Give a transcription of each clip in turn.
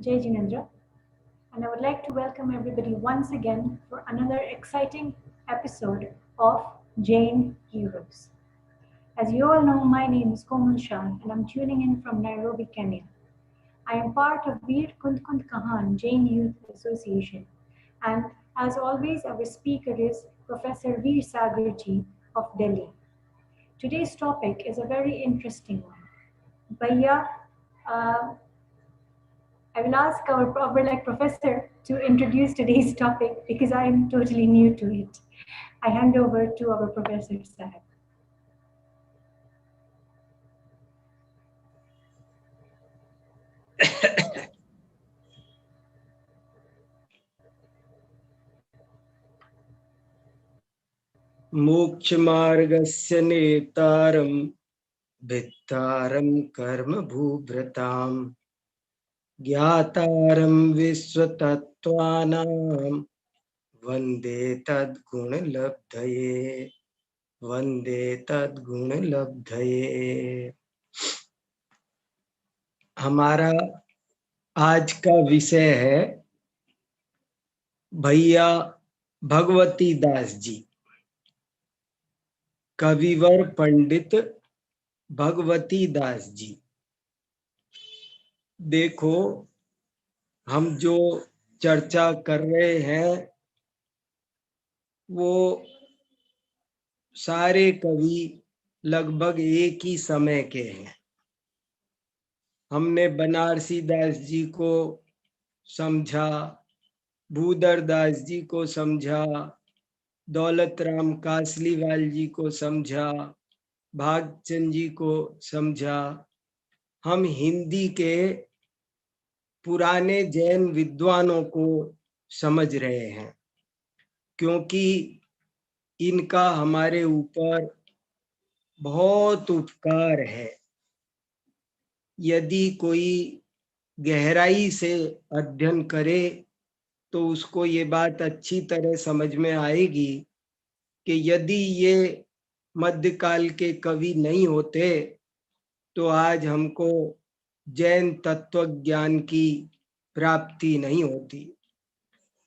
Jai Jinendra, and I would like to welcome everybody once again for another exciting episode of Jain Heroes. As you all know, my name is Komal Shah, and I'm tuning in from Nairobi, Kenya. I am part of Veer Kund Kund Kahan Jain Youth Association, and as always, our speaker is Professor Veer Sagarji of Delhi. Today's topic is a very interesting one. Bhaiya, uh, I will ask our like professor to introduce today's topic because I am totally new to it. I hand over to our professor Sahib. मोक्षमार्गस्य नेतारं भित्तारं कर्मभूभृतां ज्ञातारं विश्वतत्त्वानां वन्दे तद्गुणलब्धये वन्दे तद्गुणलब्धये। हमारा आज का विषय है भैया भगवती दास जी, कविवर पंडित भगवती दास जी। देखो, हम जो चर्चा कर रहे हैं वो सारे कवि लगभग एक ही समय के हैं। हमने बनारसी दास जी को समझा, भूधर दास जी को समझा, दौलत राम कासलीवाल जी को समझा, भागचंद जी को समझा। हम हिंदी के पुराने जैन विद्वानों को समझ रहे हैं, क्योंकि इनका हमारे ऊपर बहुत उपकार है। यदि कोई गहराई से अध्ययन करे तो उसको ये बात अच्छी तरह समझ में आएगी कि यदि ये मध्यकाल के कवि नहीं होते तो आज हमको जैन तत्व ज्ञान की प्राप्ति नहीं होती।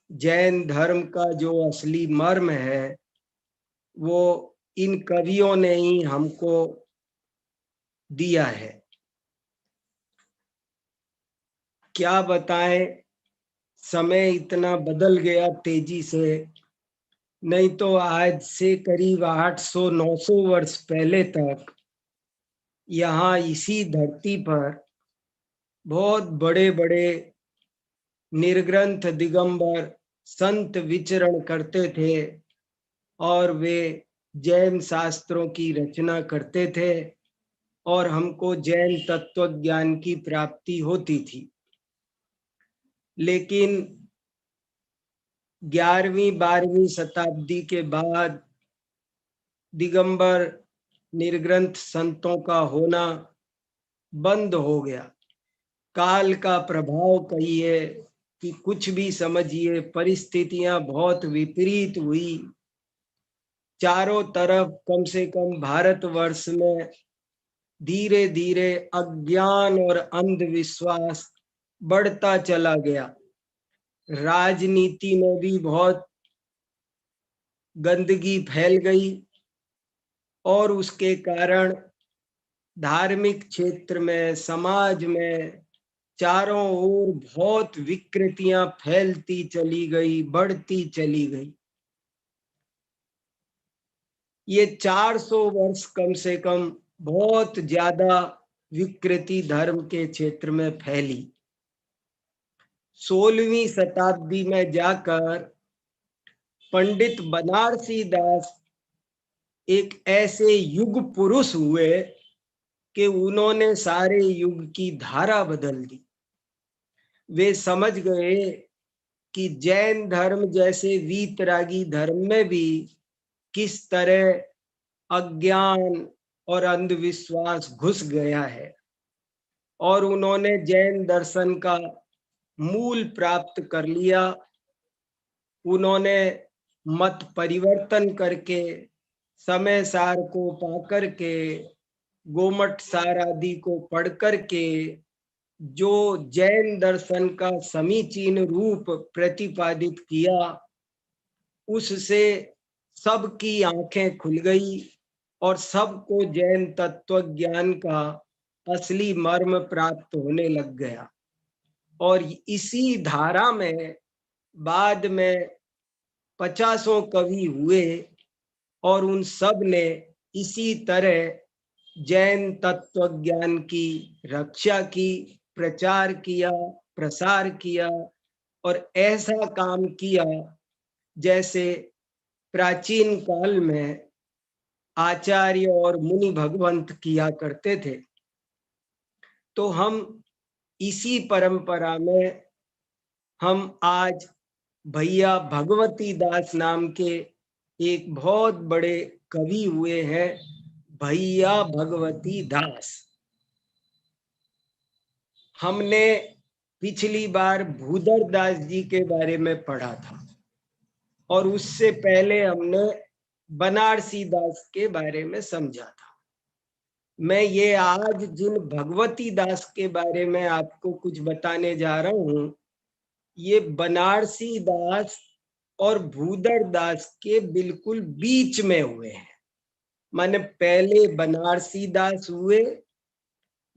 जैन धर्म का जो असली मर्म है वो इन कवियों ने ही हमको दिया है। क्या बताएं, समय इतना बदल गया तेजी से। नहीं तो आज से करीब 800-900 वर्ष पहले तक यहाँ इसी धरती पर बहुत बड़े बड़े निर्ग्रंथ दिगंबर संत विचरण करते थे और वे जैन शास्त्रों की रचना करते थे और हमको जैन तत्व ज्ञान की प्राप्ति होती थी। लेकिन 11वीं-12वीं शताब्दी के बाद दिगंबर निर्ग्रंथ संतों का होना बंद हो गया। काल का प्रभाव कहिए कि कुछ भी समझिए, परिस्थितियां बहुत विपरीत हुई। चारों तरफ कम से कम भारतवर्ष में धीरे धीरे अज्ञान और अंधविश्वास बढ़ता चला गया। राजनीति में भी बहुत गंदगी फैल गई और उसके कारण धार्मिक क्षेत्र में, समाज में चारों ओर बहुत विकृतियां फैलती चली गई, बढ़ती चली गई। ये 400 वर्ष कम से कम बहुत ज्यादा विकृति धर्म के क्षेत्र में फैली। 16वीं शताब्दी में जाकर पंडित बनारसी दास एक ऐसे युग पुरुष हुए कि उन्होंने सारे युग की धारा बदल दी। वे समझ गए कि जैन धर्म जैसे वीतरागी धर्म में भी किस तरह अज्ञान और अंधविश्वास घुस गया है, और उन्होंने जैन दर्शन का मूल प्राप्त कर लिया। उन्होंने मत परिवर्तन करके, समय सार को पा करके, गोमट सार आदि को पढ़ करके जो जैन दर्शन का समीचीन रूप प्रतिपादित किया, उससे सबकी आंखें खुल गई और सबको जैन तत्व ज्ञान का असली मर्म प्राप्त होने लग गया। और इसी धारा में बाद में 50 कवि हुए और उन सब ने इसी तरह जैन तत्व ज्ञान की रक्षा की, प्रचार किया, प्रसार किया और ऐसा काम किया जैसे प्राचीन काल में आचार्य और मुनि भगवंत किया करते थे। तो हम इसी परंपरा में हम आज भैया भगवती दास नाम के एक बहुत बड़े कवि हुए हैं, भैया भगवती दास। हमने पिछली बार भूधर दास जी के बारे में पढ़ा था और उससे पहले हमने बनारसी दास के बारे में समझा था। मैं ये आज जिन भगवती दास के बारे में आपको कुछ बताने जा रहा हूं, ये बनारसी दास और भूधर दास के बिल्कुल बीच में हुए हैं। माने पहले बनारसी दास हुए,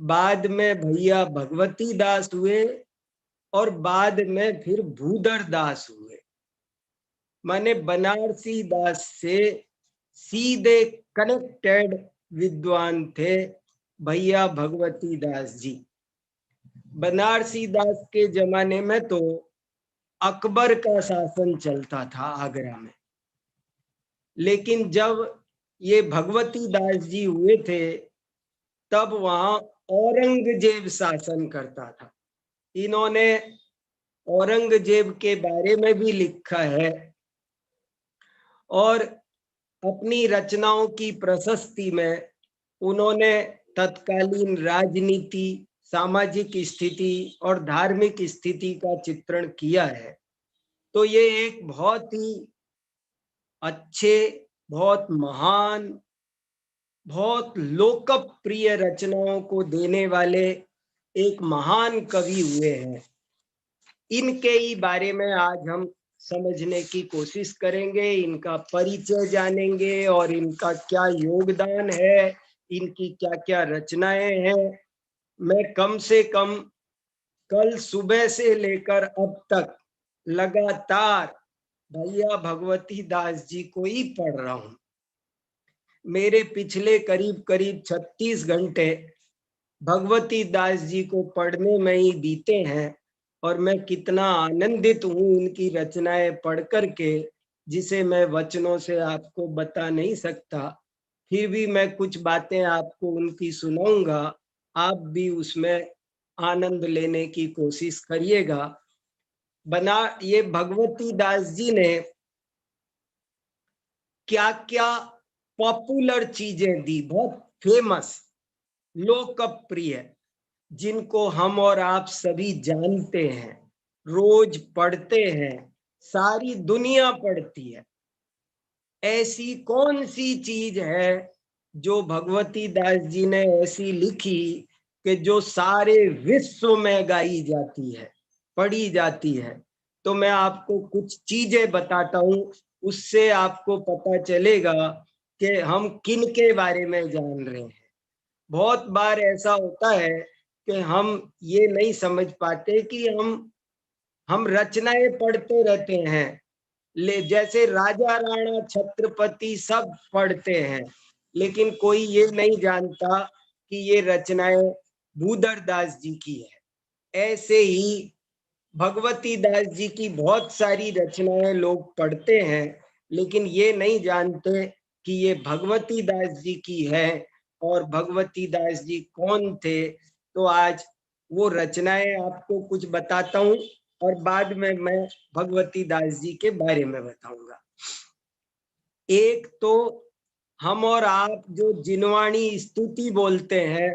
बाद में भैया भगवती दास हुए और बाद में फिर भूधर दास हुए। माने बनारसी दास से सीधे कनेक्टेड विद्वान थे भैया भगवती दास जी। बनारसी दास के जमाने में तो अकबर का शासन चलता था आगरा में, लेकिन जब ये भगवती दास जी हुए थे तब वहां औरंगजेब शासन करता था। इन्होंने औरंगजेब के बारे में भी लिखा है और अपनी रचनाओं की प्रशस्ति में उन्होंने तत्कालीन राजनीति, सामाजिक स्थिति और धार्मिक स्थिति का चित्रण किया है। तो ये एक बहुत ही अच्छे, बहुत महान, बहुत लोकप्रिय रचनाओं को देने वाले एक महान कवि हुए हैं। इनके ही बारे में आज हम समझने की कोशिश करेंगे, इनका परिचय जानेंगे और इनका क्या योगदान है, इनकी क्या क्या रचनाएं हैं। मैं कम से कम कल सुबह से लेकर अब तक लगातार भैया भगवती दास जी को ही पढ़ रहा हूं। मेरे पिछले करीब करीब 36 घंटे भगवती दास जी को पढ़ने में ही बीते हैं और मैं कितना आनंदित हूँ उनकी रचनाएं पढ़ करके, जिसे मैं वचनों से आपको बता नहीं सकता। फिर भी मैं कुछ बातें आपको उनकी सुनाऊंगा, आप भी उसमें आनंद लेने की कोशिश करिएगा। ये भगवती दास जी ने क्या क्या पॉपुलर चीजें दी, बहुत फेमस, लोकप्रिय, जिनको हम और आप सभी जानते हैं, रोज पढ़ते हैं, सारी दुनिया पढ़ती है। ऐसी कौन सी चीज है जो भगवती दास जी ने ऐसी लिखी कि जो सारे विश्व में गाई जाती है, पढ़ी जाती है? तो मैं आपको कुछ चीजें बताता हूं, उससे आपको पता चलेगा कि हम किन के बारे में जान रहे हैं। बहुत बार ऐसा होता है कि हम ये नहीं समझ पाते कि हम रचनाएं पढ़ते रहते हैं, जैसे राजा राणा छत्रपति सब पढ़ते हैं, लेकिन कोई ये नहीं जानता कि ये रचनाएं भूधर दास जी की है। ऐसे ही भगवती दास जी की बहुत सारी रचनाएं लोग पढ़ते हैं, लेकिन ये नहीं जानते कि ये भगवती दास जी की है और भगवती दास जी कौन थे। तो आज वो रचनाएं आपको कुछ बताता हूं और बाद में मैं भगवती दास जी के बारे में बताऊंगा। एक तो हम और आप जो जिनवाणी स्तुति बोलते हैं,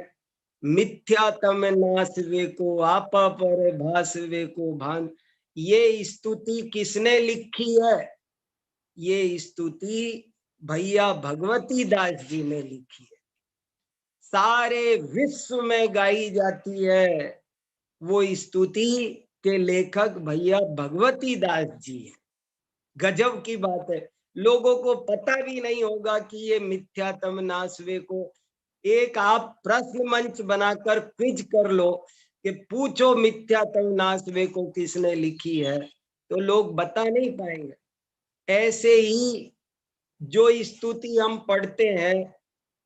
मिथ्या तम नासवे को आपा पर भासवे को भान, ये स्तुति किसने लिखी है? ये स्तुति भैया भगवती दास जी ने लिखी है। सारे विश्व में गाई जाती है। वो स्तुति के लेखक भैया भगवती दास जी है। गजब की बात है, लोगों को पता भी नहीं होगा कि ये मिथ्यात्म नासवे को एक आप प्रश्न मंच बनाकर क्विज कर लो कि पूछो मिथ्यात्म नासवे को किसने लिखी है, तो लोग बता नहीं पाएंगे। ऐसे ही जो स्तुति हम पढ़ते हैं,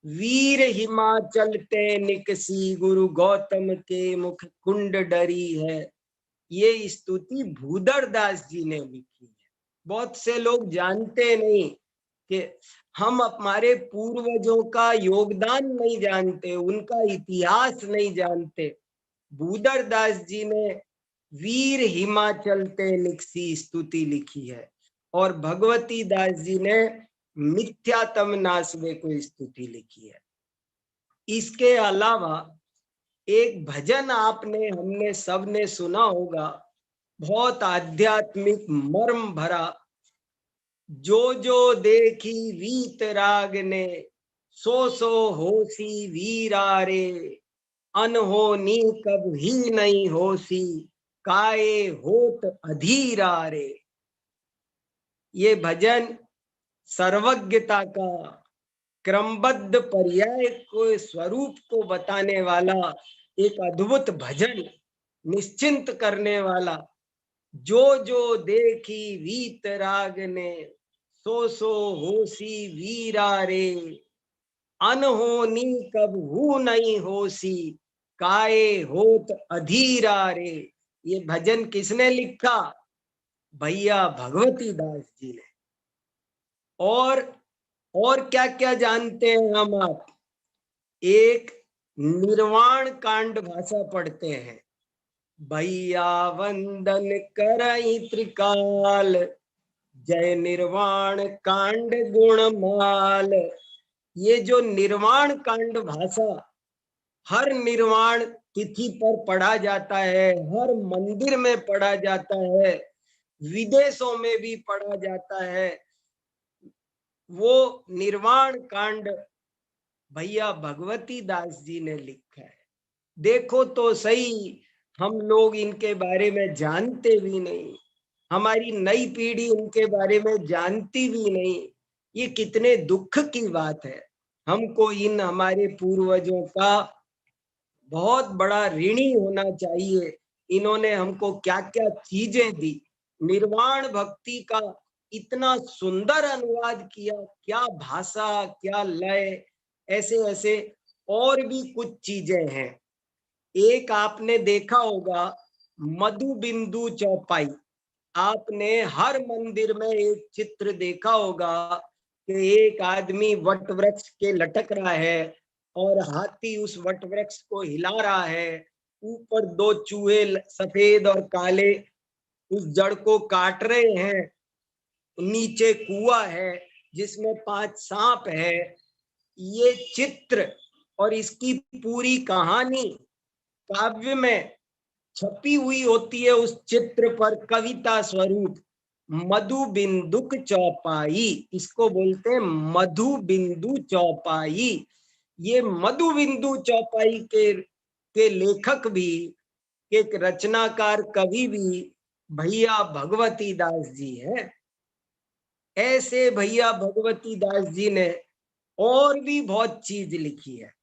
वीर हिमाचल ते निकसी गुरु गौतम के मुख कुंड डरी है, ये स्तुति भूदर दास जी ने लिखी है। बहुत से लोग जानते नहीं कि हम हमारे पूर्वजों का योगदान नहीं जानते, उनका इतिहास नहीं जानते। भूदर दास जी ने वीर हिमाचल ते निकसी स्तुति लिखी है और भगवती दास जी ने मिथ्यात्म नासवे को स्तुति लिखी है। इसके अलावा एक भजन आपने हमने सबने सुना होगा, बहुत आध्यात्मिक मर्म भरा, जो जो देखी वीत राग ने सो सो होसी वीरा रे, अनहोनी कब ही नहीं होसी काए होत अधीरा रे। ये भजन सर्वज्ञता का क्रमबद्ध पर्याय को स्वरूप को बताने वाला एक अद्भुत भजन, निश्चिंत करने वाला, जो जो देखी वीत राग ने सो सो होसी वीरा रे, अनहोनी कब हु नहीं होसी काए होत अधीरा रे। ये भजन किसने लिखा? भैया भगवती दास जी ने। और क्या क्या जानते हैं हम आप? एक निर्वाण कांड भाषा पढ़ते हैं, भैया वंदन करई त्रिकाल, जय निर्वाण कांड गुणमाल। ये जो निर्वाण कांड भाषा हर निर्वाण तिथि पर पढ़ा जाता है, हर मंदिर में पढ़ा जाता है, विदेशों में भी पढ़ा जाता है, वो निर्वाण कांड भैया भगवती दास जी ने लिखा है। देखो तो सही, हम लोग इनके बारे में जानते भी नहीं, हमारी नई पीढ़ी इनके बारे में जानती भी नहीं। ये कितने दुख की बात है। हमको इन हमारे पूर्वजों का बहुत बड़ा ऋणी होना चाहिए। इन्होंने हमको क्या क्या चीजें दी, निर्वाण भक्ति का इतना सुंदर अनुवाद किया, क्या भाषा, क्या लय, ऐसे ऐसे और भी कुछ चीजें हैं। एक आपने देखा होगा मधु बिंदु चौपाई, आपने हर मंदिर में एक चित्र देखा होगा कि एक आदमी वट वृक्ष के लटक रहा है और हाथी उस वट वृक्ष को हिला रहा है, ऊपर दो चूहे सफेद और काले उस जड़ को काट रहे हैं, नीचे कुआं है जिसमें 5 सांप है। ये चित्र और इसकी पूरी कहानी काव्य में छपी हुई होती है, उस चित्र पर कविता स्वरूप मधु बिंदुक चौपाई, इसको बोलते हैं मधु बिंदु चौपाई। ये मधु बिंदु चौपाई के लेखक भी, एक रचनाकार कवि भी भैया भगवती दास जी है। ऐसे भैया भगवती दास जी ने और भी बहुत चीज लिखी है।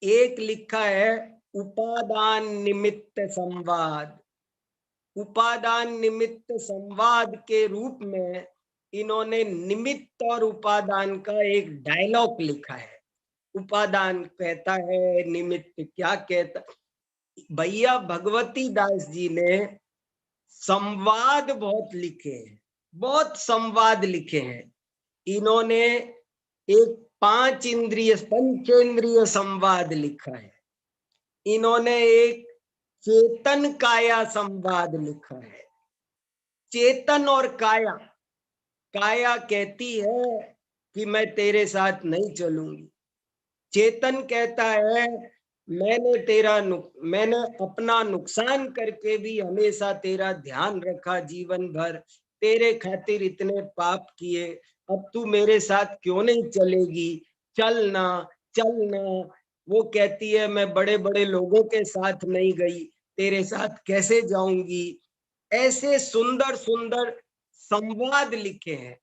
एक लिखा है उपादान निमित्त संवाद। उपादान निमित्त संवाद के रूप में इन्होंने निमित्त और उपादान का एक डायलॉग लिखा है। उपादान कहता है, निमित्त क्या कहता। भैया भगवती दास जी ने संवाद बहुत लिखे हैं, बहुत संवाद लिखे हैं। इन्होंने एक 5 इंद्रिय पंचेंद्रिय संवाद लिखा है। इन्होंने एक चेतन काया संवाद लिखा है। चेतन और काया, काया कहती है कि मैं तेरे साथ नहीं चलूंगी, चेतन कहता है मैंने अपना नुकसान करके भी हमेशा तेरा ध्यान रखा, जीवन भर तेरे खातिर इतने पाप किए, अब तू मेरे साथ क्यों नहीं चलेगी, चलना चलना। वो कहती है मैं बड़े बड़े लोगों के साथ नहीं गई, तेरे साथ कैसे जाऊंगी। ऐसे सुंदर सुंदर संवाद लिखे हैं।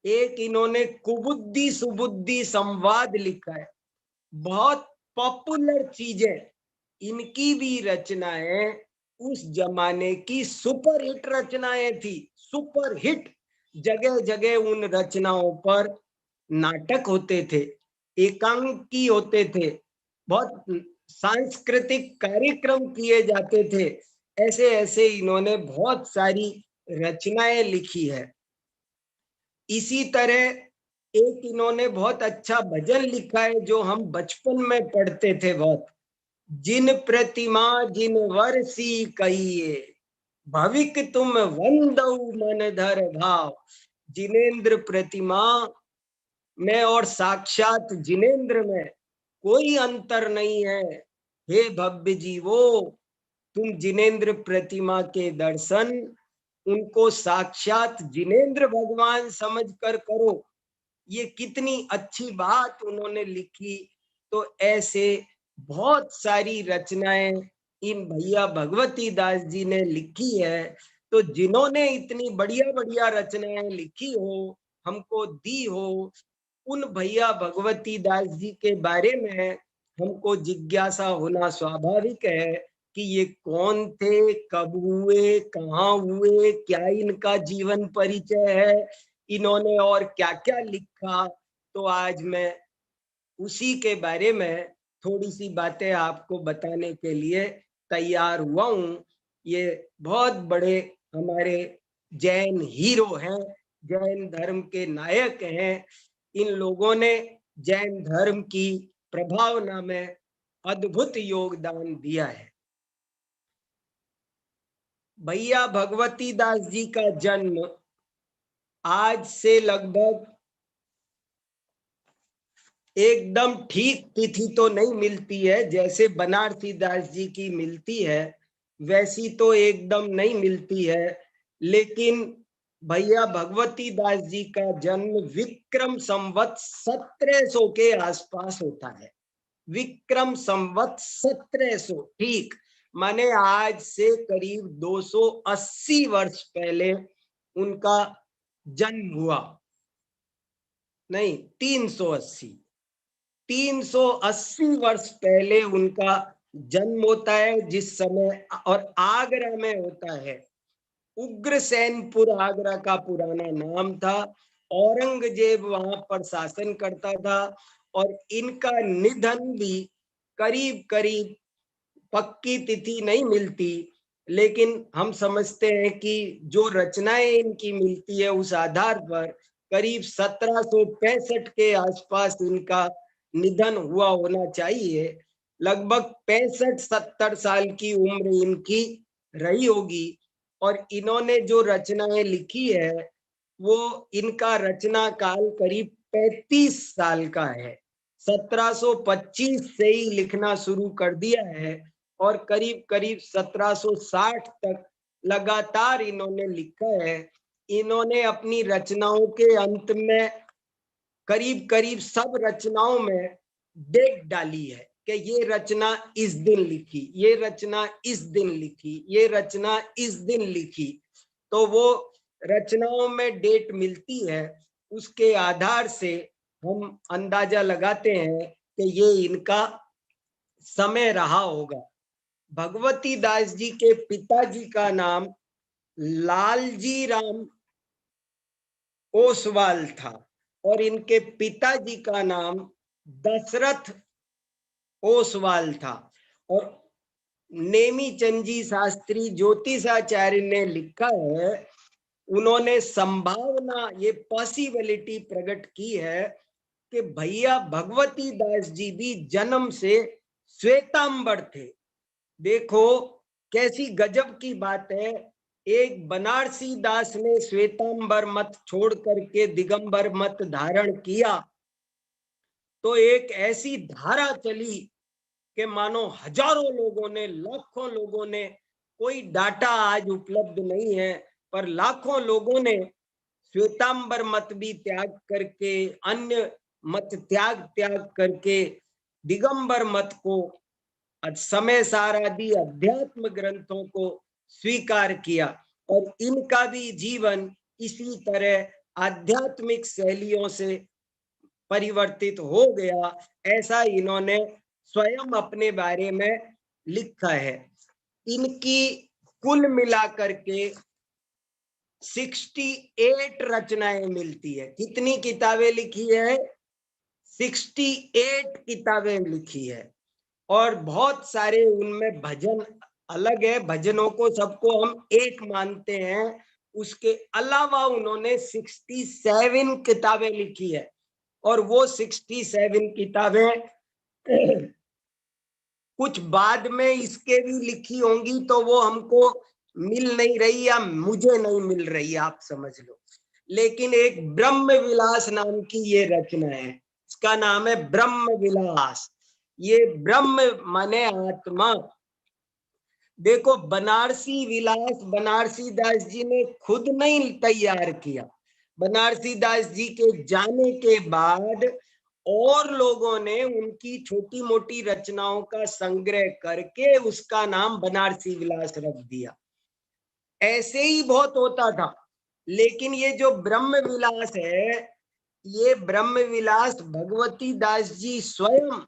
एक इन्होंने कुबुद्धि सुबुद्धि संवाद लिखा है। बहुत पॉपुलर चीजें, इनकी भी रचनाएं उस जमाने की सुपर हिट रचनाएं थी। सुपर हिट, जगह जगह उन रचनाओं पर नाटक होते थे, एकांकी होते थे, बहुत सांस्कृतिक कार्यक्रम किए जाते थे। ऐसे ऐसे इन्होंने बहुत सारी रचनाएं लिखी है। इसी तरह एक इन्होंने बहुत अच्छा भजन लिखा है जो हम बचपन में पढ़ते थे बहुत। जिन प्रतिमा जिन वर्षी कहिए, भविक तुम वंदऊ मन धर भाव। जिनेन्द्र प्रतिमा में और साक्षात जिनेन्द्र में कोई अंतर नहीं है। हे भव्य जीवो, तुम जिनेन्द्र प्रतिमा के दर्शन उनको साक्षात जिनेन्द्र भगवान समझकर करो। ये कितनी अच्छी बात उन्होंने लिखी। तो ऐसे बहुत सारी रचनाएं इन भैया भगवती दास जी ने लिखी है। तो जिन्होंने इतनी बढ़िया बढ़िया रचनाएं लिखी हो, हमको दी हो, उन भैया भगवती दास जी के बारे में हमको जिज्ञासा होना स्वाभाविक है कि ये कौन थे, कब हुए, कहाँ हुए, क्या इनका जीवन परिचय है, इन्होंने और क्या क्या लिखा। तो आज मैं उसी के बारे में थोड़ी सी बातें आपको बताने के लिए तैयार हुआ हूँ। ये बहुत बड़े हमारे जैन हीरो हैं, जैन धर्म के नायक हैं। इन लोगों ने जैन धर्म की प्रभावना में अद्भुत योगदान दिया है। भैया भगवती दास जी का जन्म आज से लगभग एकदम ठीक तिथि तो नहीं मिलती है, जैसे बनारसी दास जी की मिलती है वैसी तो एकदम नहीं मिलती है। लेकिन भैया भगवती दास जी का जन्म विक्रम संवत 1700 के आसपास होता है। विक्रम संवत 1700, ठीक माने आज से करीब 280 वर्ष पहले उनका जन्म हुआ। नहीं, 380 वर्ष पहले उनका जन्म होता है, जिस समय, और आगरा में होता है। उग्रसेनपुर आगरा का पुराना नाम था। औरंगजेब वहां पर शासन करता था और इनका निधन भी करीब करीब, पक्की तिथि नहीं मिलती, लेकिन हम समझते हैं कि जो रचनाएं इनकी मिलती है उस आधार पर करीब 1765 के आसपास इनका निधन हुआ होना चाहिए। लगभग 65-70 साल की उम्र इनकी रही होगी। और इन्होंने जो रचनाएं लिखी है वो, इनका रचना काल करीब 35 साल का है। 1725 से ही लिखना शुरू कर दिया है और करीब करीब 1760 तक लगातार इन्होंने लिखा है। इन्होंने अपनी रचनाओं के अंत में करीब करीब सब रचनाओं में डेट डाली है कि ये रचना इस दिन लिखी, ये रचना इस दिन लिखी, ये रचना इस दिन लिखी। तो वो रचनाओं में डेट मिलती है, उसके आधार से हम अंदाजा लगाते हैं कि ये इनका समय रहा होगा। भगवती दास जी के पिताजी का नाम लालजी राम ओसवाल था और इनके पिताजी का नाम दशरथ ओसवाल था। और नेमी चंद शास्त्री ज्योतिषाचार्य ने लिखा है, उन्होंने संभावना, ये पॉसिबिलिटी प्रकट की है कि भैया भगवती दास जी भी जन्म से श्वेतांबर थे। देखो कैसी गजब की बात है। एक बनारसी दास ने श्वेतांबर मत छोड़ करके दिगंबर मत धारण किया तो एक ऐसी धारा चली कि मानो हजारों लोगों ने, लाखों लोगों ने, कोई डाटा आज उपलब्ध नहीं है, पर लाखों लोगों ने श्वेतांबर मत भी त्याग करके, अन्य मत त्याग करके दिगंबर मत को, समय सार आदि अध्यात्म ग्रंथों को स्वीकार किया और इनका भी जीवन इसी तरह आध्यात्मिक शैलियों से परिवर्तित हो गया, ऐसा इन्होंने स्वयं अपने बारे में लिखा है। इनकी कुल मिलाकर के 68 रचनाएं मिलती है। कितनी किताबें लिखी है? 68 किताबें लिखी है और बहुत सारे उनमें भजन अलग है। भजनों को सबको हम एक मानते हैं। उसके अलावा उन्होंने 67 किताबें लिखी है और वो 67 किताबें कुछ बाद में इसके भी लिखी होंगी तो वो हमको मिल नहीं रही या मुझे नहीं मिल रही, आप समझ लो। लेकिन एक ब्रह्म विलास नाम की ये रचना है, इसका नाम है ब्रह्म विलास। ये ब्रह्म माने आत्मा। देखो, बनारसी विलास बनारसी दास जी ने खुद नहीं तैयार किया। बनारसी दास जी के जाने के बाद और लोगों ने उनकी छोटी मोटी रचनाओं का संग्रह करके उसका नाम बनारसी विलास रख दिया। ऐसे ही बहुत होता था। लेकिन ये जो ब्रह्म विलास है, ये ब्रह्म विलास भगवती दास जी स्वयं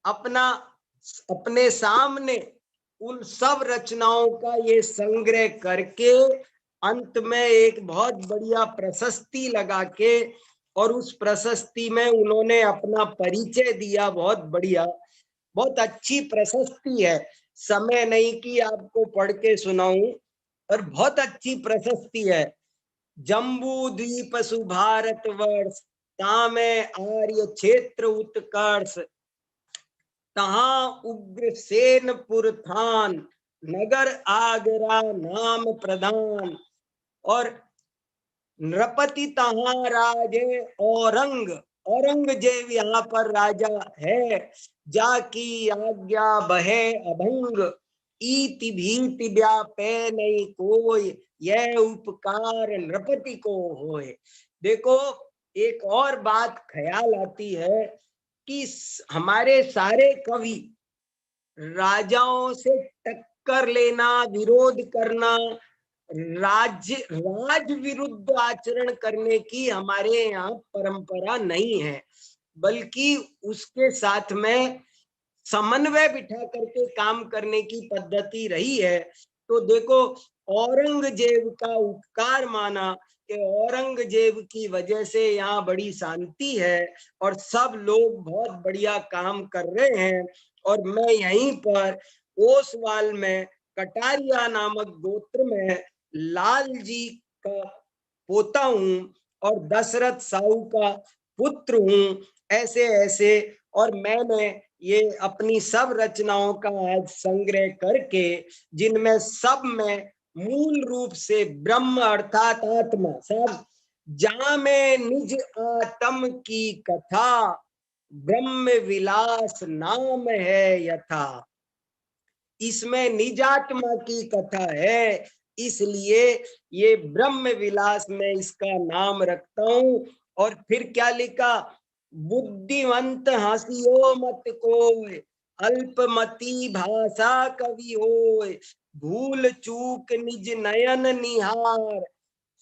अपने सामने उन सब रचनाओं का ये संग्रह करके अंत में एक बहुत बढ़िया प्रशस्ति लगा के, और उस प्रशस्ति में उन्होंने अपना परिचय दिया। बहुत बढ़िया, बहुत अच्छी प्रशस्ति है। समय नहीं कि आपको पढ़ के सुनाऊं, और बहुत अच्छी प्रशस्ति है। जम्बू द्वीप सुभारत वर्ष, तामे आर्य क्षेत्र उत्कर्ष, तहां उग्रसेनपुर थान, नगर आगरा नाम प्रधान, और नृपति तहां राजे औरंगजेब यहाँ पर राजा है, जाकी आज्ञा बहे अभंग, ईति भीति व्यापे नहीं कोई, यह उपकार नृपति को होए। देखो, एक और बात ख्याल आती है कि हमारे सारे कवि राजाओं से टक्कर लेना, विरोध करना, राज विरुद्ध आचरण करने की हमारे यहाँ परंपरा नहीं है, बल्कि उसके साथ में समन्वय बिठा करके काम करने की पद्धति रही है। तो देखो, औरंगजेब का उपकार माना कि औरंगजेब की वजह से यहाँ बड़ी शांति है और सब लोग बहुत बढ़िया काम कर रहे हैं। और मैं यहीं पर ओसवाल में कटारिया नामक गोत्र में लाल जी का पोता हूं और दशरथ साहू का पुत्र हूं। ऐसे ऐसे, और मैंने ये अपनी सब रचनाओं का आज संग्रह करके, जिनमें सब में मूल रूप से ब्रह्म अर्थात आत्मा, सब जहां में निज आत्म की कथा, ब्रह्म विलास नाम है यथा। इसमें निजात्मा की कथा है, इसलिए ये ब्रह्म विलास में इसका नाम रखता हूं। और फिर क्या लिखा? बुद्धिवंत हंसियो मत कोय, अल्पमति भाषा कवि होय, भूल चूक निज नयन निहार,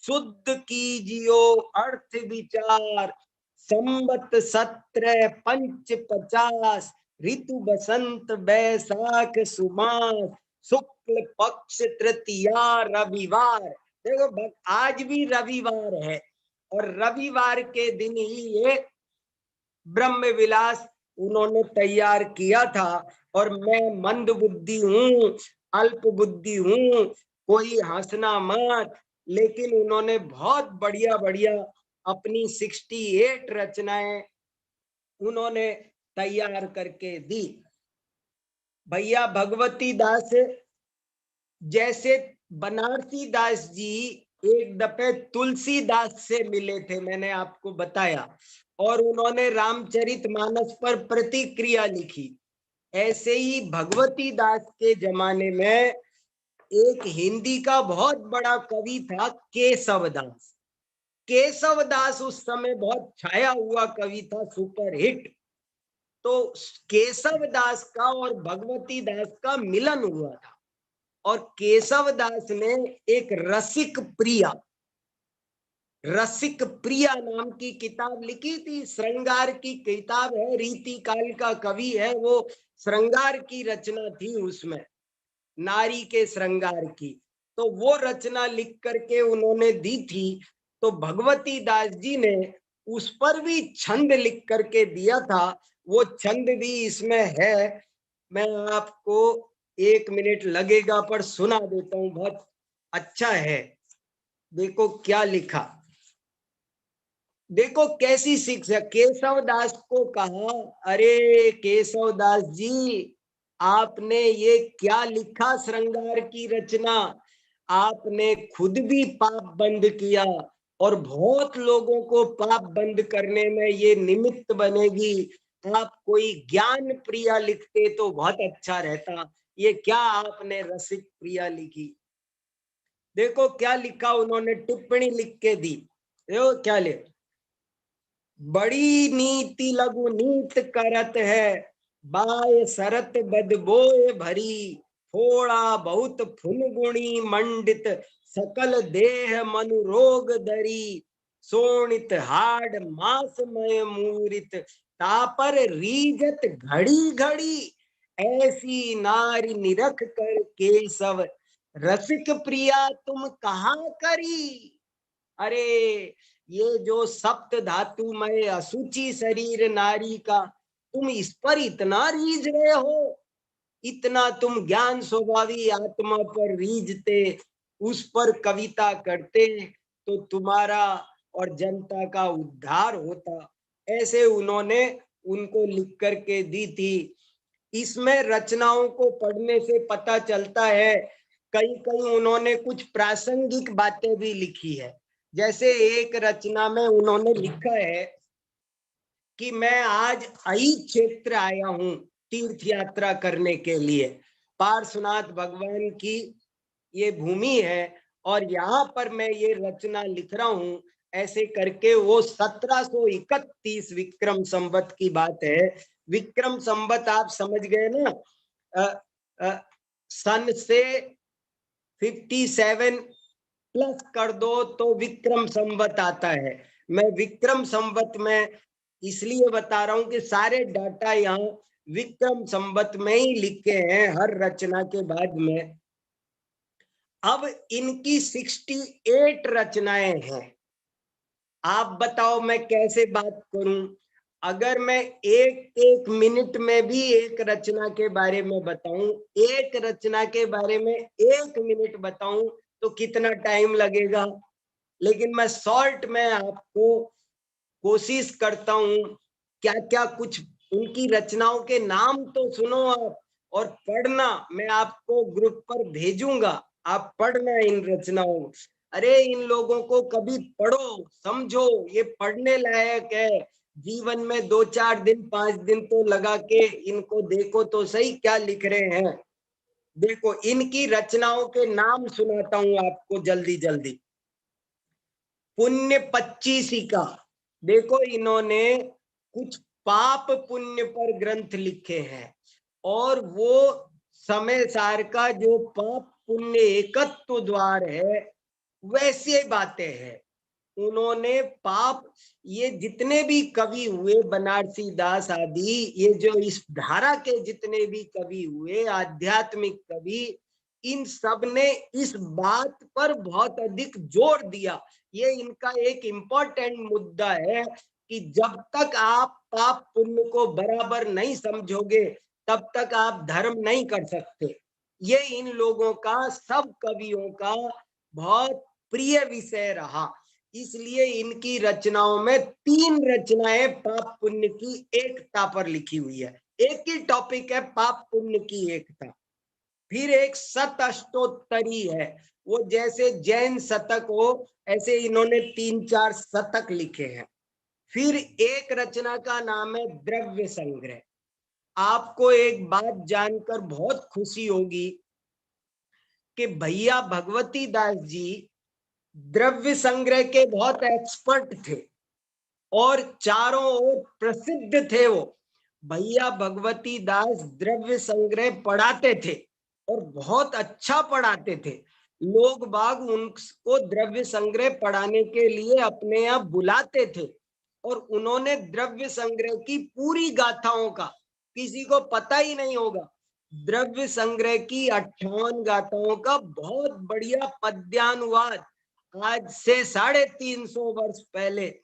शुद्ध कीजियो अर्थ विचार, संबत 1750, ऋतु बसंत बैसाख सुमास, शुक्ल पक्ष तृतीया रविवार। देखो, आज भी रविवार है और रविवार के दिन ही ये ब्रह्म विलास उन्होंने तैयार किया था। और मैं मंद बुद्धि हूं, अल्प बुद्धि हूं, कोई हंसना मत, लेकिन उन्होंने बहुत बढ़िया बढ़िया अपनी 68 रचनाएं उन्होंने तैयार करके दी। भैया भगवती दास जैसे बनारसी दास जी एक दफे तुलसीदास से मिले थे, मैंने आपको बताया, और उन्होंने रामचरितमानस पर प्रतिक्रिया लिखी। ऐसे ही भगवती दास के जमाने में एक हिंदी का बहुत बड़ा कवि था केशवदास। केशवदास उस समय बहुत छाया हुआ कवि था, सुपर हिट। तो केशव दास का और भगवती दास का मिलन हुआ था और केशव दास ने एक रसिक प्रिया नाम की किताब लिखी थी। श्रृंगार की किताब है, रीति काल का कवि है वो। श्रृंगार की रचना थी उसमें, नारी के श्रृंगार की। तो वो रचना लिख करके उन्होंने दी थी। तो भगवती दास जी ने उस पर भी छंद लिख करके दिया था। वो छंद भी इसमें है। मैं आपको 1 मिनट लगेगा पर सुना देता हूं, बहुत अच्छा है। देखो क्या लिखा, देखो कैसी शिक्षा। केशव दास को कहा, अरे केशव दास जी, आपने ये क्या लिखा श्रृंगार की रचना। आपने खुद भी पाप बंद किया और बहुत लोगों को पाप बंद करने में ये निमित्त बनेगी। आप कोई ज्ञान प्रिया लिखते तो बहुत अच्छा रहता। ये क्या आपने रसिक प्रिया लिखी। देखो क्या लिखा उन्होंने, टिप्पणी लिख के दी। देखो क्या लिख, बड़ी नीति लघु नीत करत है, बाय सरत बदबोए भरी, थोड़ा बहुत फुन गुणी मंडित, सकल देह मनु रोग दरी, सोनित हाड मासमय मूरित, तापर रीजत घड़ी घड़ी, ऐसी नारी निरख कर केशव, रसिक प्रिया तुम कहाँ करी। अरे ये जो सप्त धातुमय असुचि शरीर नारी का, तुम इस पर इतना रीझ रहे हो, इतना तुम ज्ञान स्वभावी आत्मा पर रीझते, उस पर कविता करते तो तुम्हारा और जनता का उद्धार होता। ऐसे उन्होंने उनको लिख करके दी थी। इसमें रचनाओं को पढ़ने से पता चलता है, कहीं कहीं उन्होंने कुछ प्रासंगिक बातें भी लिखी है। जैसे एक रचना में उन्होंने लिखा है कि मैं आज आई क्षेत्र आया हूं तीर्थ यात्रा करने के लिए। पार्श्वनाथ भगवान की ये भूमि है और यहाँ पर मैं ये रचना लिख रहा हूं। ऐसे करके वो 1731 विक्रम संवत की बात है। विक्रम संवत आप समझ गए ना, सन से 57 प्लस कर दो तो विक्रम संवत आता है। मैं विक्रम संवत में इसलिए बता रहा हूं कि सारे डाटा यहाँ विक्रम संवत में ही लिखे हैं हर रचना के बाद में। अब इनकी 68 रचनाएं हैं। आप बताओ मैं कैसे बात करूं। अगर मैं एक एक मिनट में भी एक रचना के बारे में बताऊं, एक रचना के बारे में 1 मिनट बताऊं तो कितना टाइम लगेगा। लेकिन मैं शॉर्ट में आपको कोशिश करता हूं। क्या क्या कुछ उनकी रचनाओं के नाम तो सुनो आप और पढ़ना। मैं आपको ग्रुप पर भेजूंगा, आप पढ़ना इन रचनाओं। अरे इन लोगों को कभी पढ़ो, समझो, ये पढ़ने लायक है। जीवन में 2-4 दिन 5 दिन तो लगा के इनको देखो तो सही क्या लिख रहे हैं। देखो इनकी रचनाओं के नाम सुनाता हूं आपको जल्दी जल्दी। पुण्य 25 देखो इन्होंने कुछ पाप पुण्य पर ग्रंथ लिखे हैं और वो समय सार का जो पाप पुण्य एकत्व द्वार है वैसे बातें हैं। उन्होंने पाप, ये जितने भी कवि हुए बनारसी दास आदि, ये जो इस धारा के जितने भी कवि हुए आध्यात्मिक कवि, इन सब ने इस बात पर बहुत अधिक जोर दिया। ये इनका एक इम्पोर्टेंट मुद्दा है कि जब तक आप पाप पुण्य को बराबर नहीं समझोगे तब तक आप धर्म नहीं कर सकते। ये इन लोगों का, सब कवियों का बहुत प्रिय विषय रहा। इसलिए इनकी रचनाओं में 3 रचनाएं पाप पुण्य की एकता पर लिखी हुई है। एक ही टॉपिक है, पाप पुण्य की एकता। फिर एक सत अष्टोत्तरी है, वो जैसे जैन शतक हो ऐसे इन्होंने 3-4 शतक लिखे हैं। फिर एक रचना का नाम है द्रव्य संग्रह। आपको एक बात जानकर बहुत खुशी होगी कि भैया भगवती दास जी द्रव्य संग्रह के बहुत एक्सपर्ट थे और चारों ओर प्रसिद्ध थे वो। भैया भगवती दास द्रव्य संग्रह पढ़ाते थे और बहुत अच्छा पढ़ाते थे। लोग बाग उनको द्रव्य संग्रह पढ़ाने के लिए अपने यहाँ बुलाते थे और उन्होंने द्रव्य संग्रह की पूरी गाथाओं का, किसी को पता ही नहीं होगा, द्रव्य संग्रह की 58 गाथाओं का बहुत बढ़िया पद्यानुवाद आज से 350 वर्ष पहले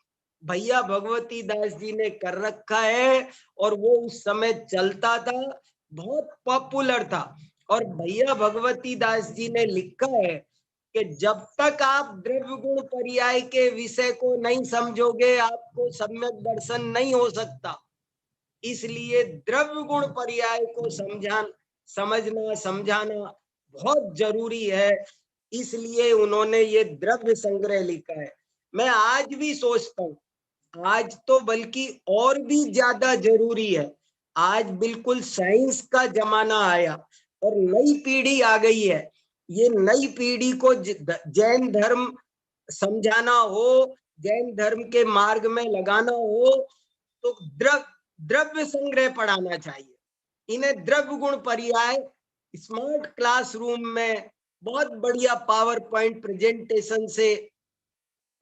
भैया भगवती दास जी ने कर रखा है और वो उस समय चलता था, बहुत पॉपुलर था। और भैया भगवती दास जी ने लिखा है कि जब तक आप द्रव्य गुण पर्याय के विषय को नहीं समझोगे आपको सम्यक दर्शन नहीं हो सकता। इसलिए द्रव्य गुण पर्याय को समझना समझाना बहुत जरूरी है। इसलिए उन्होंने ये द्रव्य संग्रह लिखा है। मैं आज भी सोचता हूँ, आज तो बल्कि और भी ज्यादा जरूरी है। आज बिल्कुल साइंस का जमाना आया और नई पीढ़ी आ गई है। ये नई पीढ़ी को जैन धर्म समझाना हो, जैन धर्म के मार्ग में लगाना हो तो द्रव्य संग्रह पढ़ाना चाहिए। इन्हें द्रव्य गुण पर्याय स्मार्ट क्लासरूम में बहुत बढ़िया पावर पॉइंट प्रेजेंटेशन से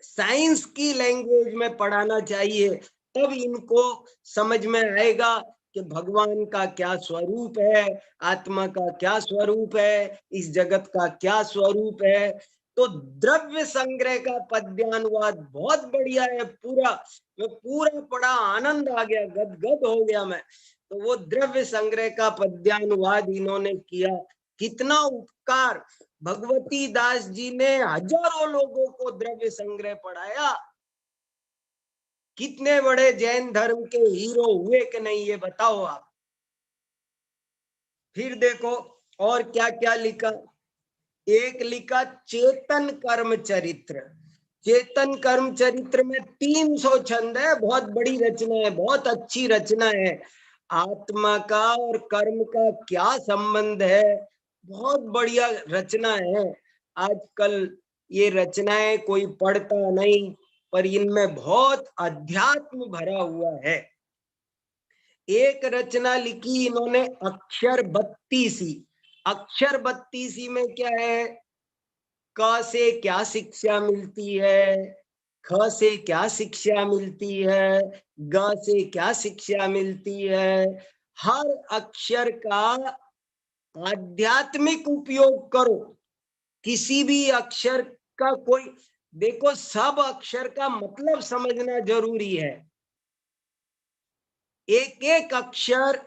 साइंस की लैंग्वेज में पढ़ाना चाहिए। तब इनको समझ में आएगा कि भगवान का क्या स्वरूप है, आत्मा का क्या स्वरूप है, इस जगत का क्या स्वरूप है। तो द्रव्य संग्रह का पद्यानुवाद बहुत बढ़िया है। मैं पूरा पढ़ा, आनंद आ गया, गदगद हो गया मैं। तो वो द्रव्य संग्रह का पद्यानुवाद इन्होंने किया। कितना उपकार! भगवती दास जी ने हजारों लोगों को द्रव्य संग्रह पढ़ाया। कितने बड़े जैन धर्म के हीरो हुए कि नहीं, ये बताओ आप। फिर देखो और क्या क्या लिखा। एक लिखा चेतन कर्म चरित्र। चेतन कर्म चरित्र में 300 छंद है, बहुत बड़ी रचना है, बहुत अच्छी रचना है। आत्मा का और कर्म का क्या संबंध है, बहुत बढ़िया रचना है। आजकल ये रचनाएं कोई पढ़ता नहीं, पर इनमें बहुत अध्यात्म भरा हुआ है। एक रचना लिखी इन्होंने अक्षर बत्तीसी। अक्षर बत्तीसी में क्या है, क से क्या शिक्षा मिलती है, ख से क्या शिक्षा मिलती है, ग से क्या शिक्षा मिलती है। हर अक्षर का आध्यात्मिक उपयोग करो। किसी भी अक्षर का कोई, देखो सब अक्षर का मतलब समझना जरूरी है। एक एक अक्षर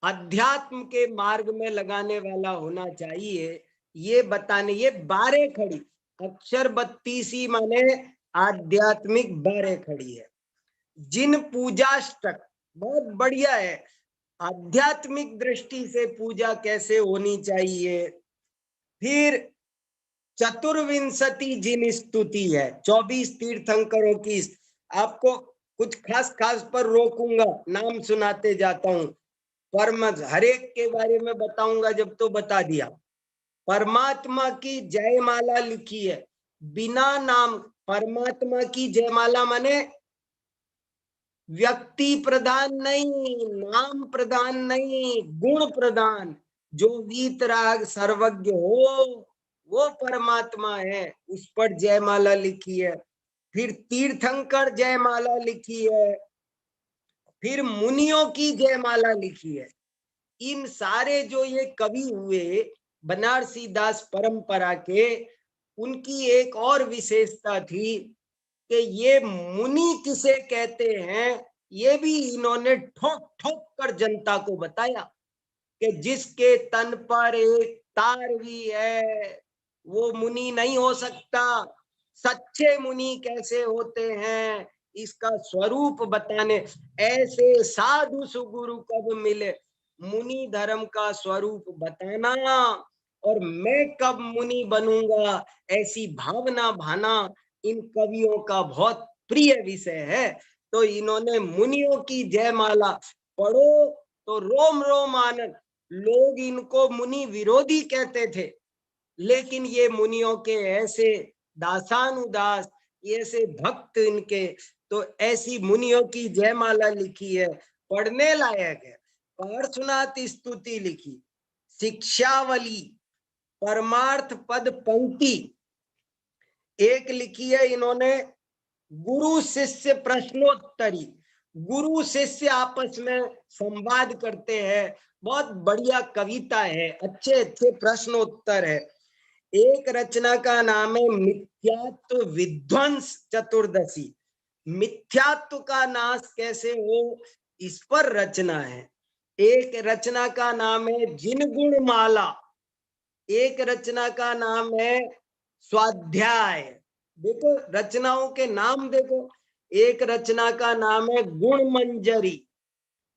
अध्यात्म के मार्ग में लगाने वाला होना चाहिए। ये बताने, ये 12 खड़ी अक्षर बत्तीसी माने आध्यात्मिक 12 खड़ी है। जिन पूजाष्टक बहुत बढ़िया है, आध्यात्मिक दृष्टि से पूजा कैसे होनी चाहिए। फिर चतुर्विंशति जिन स्तुति है, 24 तीर्थंकरों की। आपको कुछ खास खास पर रोकूंगा, नाम सुनाते जाता हूं। हर एक के बारे में बताऊंगा जब तो बता दिया। परमात्मा की जयमाला लिखी है बिना नाम। परमात्मा की जयमाला माने व्यक्ति प्रधान नहीं, नाम प्रधान नहीं, गुण प्रधान। जो वीतराग सर्वज्ञ हो वो परमात्मा है, उस पर जयमाला लिखी है। फिर तीर्थंकर जयमाला लिखी है, फिर मुनियों की जयमाला लिखी है। इन सारे जो ये कवि हुए बनारसी दास परंपरा के, उनकी एक और विशेषता थी कि ये मुनि किसे कहते हैं ये भी इन्होंने ठोक ठोक कर जनता को बताया कि जिसके तन पर एक तार भी है वो मुनि नहीं हो सकता। सच्चे मुनि कैसे होते हैं इसका स्वरूप बताने, ऐसे साधु सुगुरु कब मिले, मुनि धर्म का स्वरूप बताना और मैं कब मुनि बनूंगा ऐसी भावना भाना इन कवियों का बहुत प्रिय विषय है। तो इन्होंने मुनियों की जयमाला पढ़ो तो रोम रोम आनंद। लोग इनको मुनि विरोधी कहते थे, लेकिन ये मुनियों के ऐसे दासानुदास, ऐसे भक्त इनके, तो ऐसी मुनियों की जयमाला लिखी है। पढ़ने लायक है। पार्श्वनाथ स्तुति लिखी, शिक्षावली, परमार्थ पद पंक्ति एक लिखी है इन्होंने, गुरु शिष्य प्रश्नोत्तरी, गुरु शिष्य आपस में संवाद करते हैं, बहुत बढ़िया कविता है, अच्छे अच्छे प्रश्नोत्तर है। एक रचना का नाम है मिथ्यात्व विध्वंस चतुर्दशी, मिथ्यात्व का नाश कैसे हो इस पर रचना है। एक रचना का नाम है जिन गुण माला, एक रचना का नाम है स्वाध्याय। देखो रचनाओं के नाम देखो, एक रचना का नाम है गुण मंजरी,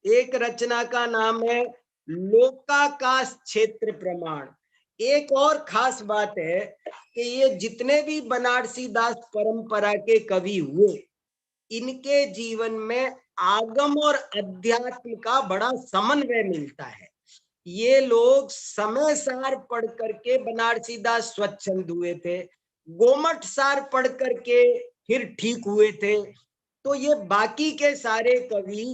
एक रचना का नाम है लोकाकाश क्षेत्र प्रमाण। एक और खास बात है कि ये जितने भी बनारसी दास परंपरा के कवि हुए, इनके जीवन में आगम और अध्यात्म का बड़ा समन्वय मिलता है। ये लोग समय सार पढ़ करके बनारसी दास स्वच्छंद हुए थे, गोमठ सार पढ़ करके फिर ठीक हुए थे। तो ये बाकी के सारे कवि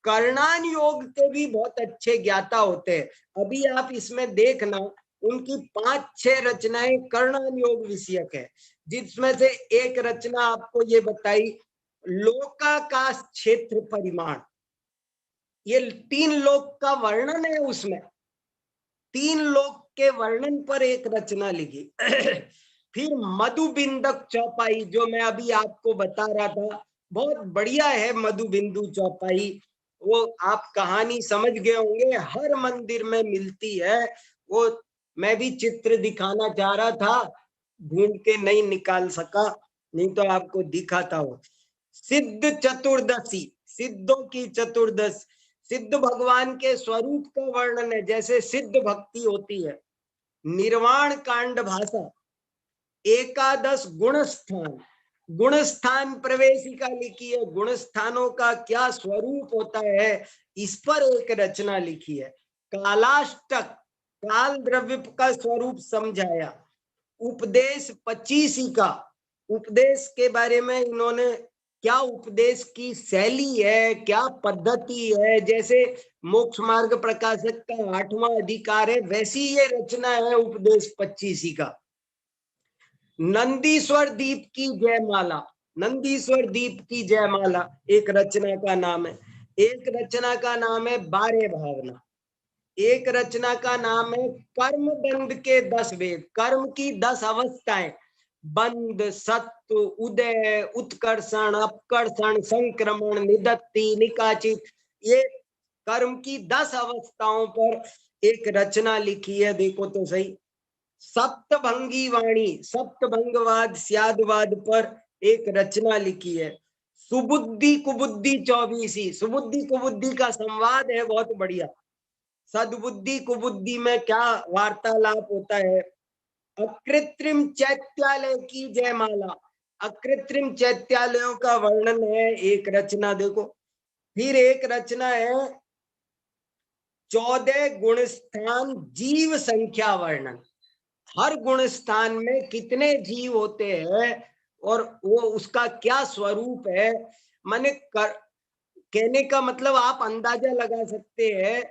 कर्णान योग के भी बहुत अच्छे ज्ञाता होते हैं। अभी आप इसमें देखना, उनकी 5-6 रचनाएं कर्णान योग विषयक है, जिसमें से एक रचना आपको ये बताई लोकाकाश क्षेत्र परिमाण। ये 3 लोक का वर्णन है, उसमें 3 लोक के वर्णन पर एक रचना लिखी। फिर मधुबिंदक चौपाई, जो मैं अभी आपको बता रहा था, बहुत बढ़िया है मधुबिंदु चौपाई। वो आप कहानी समझ गए होंगे, हर मंदिर में मिलती है वो। मैं भी चित्र दिखाना चाह रहा था, ढूंढ के नहीं निकाल सका, नहीं तो आपको दिखाता हूँ। सिद्ध चतुर्दशी, सिद्धों की चतुर्दश, सिद्ध भगवान के स्वरूप का वर्णन है, जैसे सिद्ध भक्ति होती है। निर्वाण कांड भाषा, एकादश गुणस्थान, गुणस्थान प्रवेशिका लिखी है, गुणस्थानों का क्या स्वरूप होता है इस पर एक रचना लिखी है। कालाष्टक, काल द्रव्य का स्वरूप समझाया। उपदेश 25 का, उपदेश के बारे में इन्होंने क्या उपदेश की शैली है, क्या पद्धति है, जैसे मोक्ष मार्ग प्रकाशक का 8वां अधिकार है, वैसी ये रचना है उपदेश 25 का। नंदीश्वर दीप की जयमाला, नंदीश्वर दीप की जयमाला एक रचना का नाम है। एक रचना का नाम है बारे भावना, एक रचना का नाम है कर्म बंध के 10 वेद, कर्म की 10 अवस्थाएं, बंध, सत्व, उदय, उत्कर्षण, अपकर्षण, संक्रमण, निदत्ति, निकाचित, ये कर्म की 10 अवस्थाओं पर एक रचना लिखी है। देखो तो सही, सप्तभंगी वाणी, सप्तभंगवाद स्यादवाद पर एक रचना लिखी है। सुबुद्धि कुबुद्धि 24, सुबुद्धि कुबुद्धि का संवाद है, बहुत बढ़िया। सद्बुद्धि कुबुद्धि में क्या वार्तालाप होता है। अकृत्रिम चैत्यालय की जयमाला, अकृत्रिम चैत्यालयों का वर्णन है, एक रचना देखो। फिर एक रचना है 14 गुणस्थान जीव संख्या वर्णन, हर गुण स्थान में कितने जीव होते हैं और वो उसका क्या स्वरूप है। माने कहने का मतलब आप अंदाजा लगा सकते हैं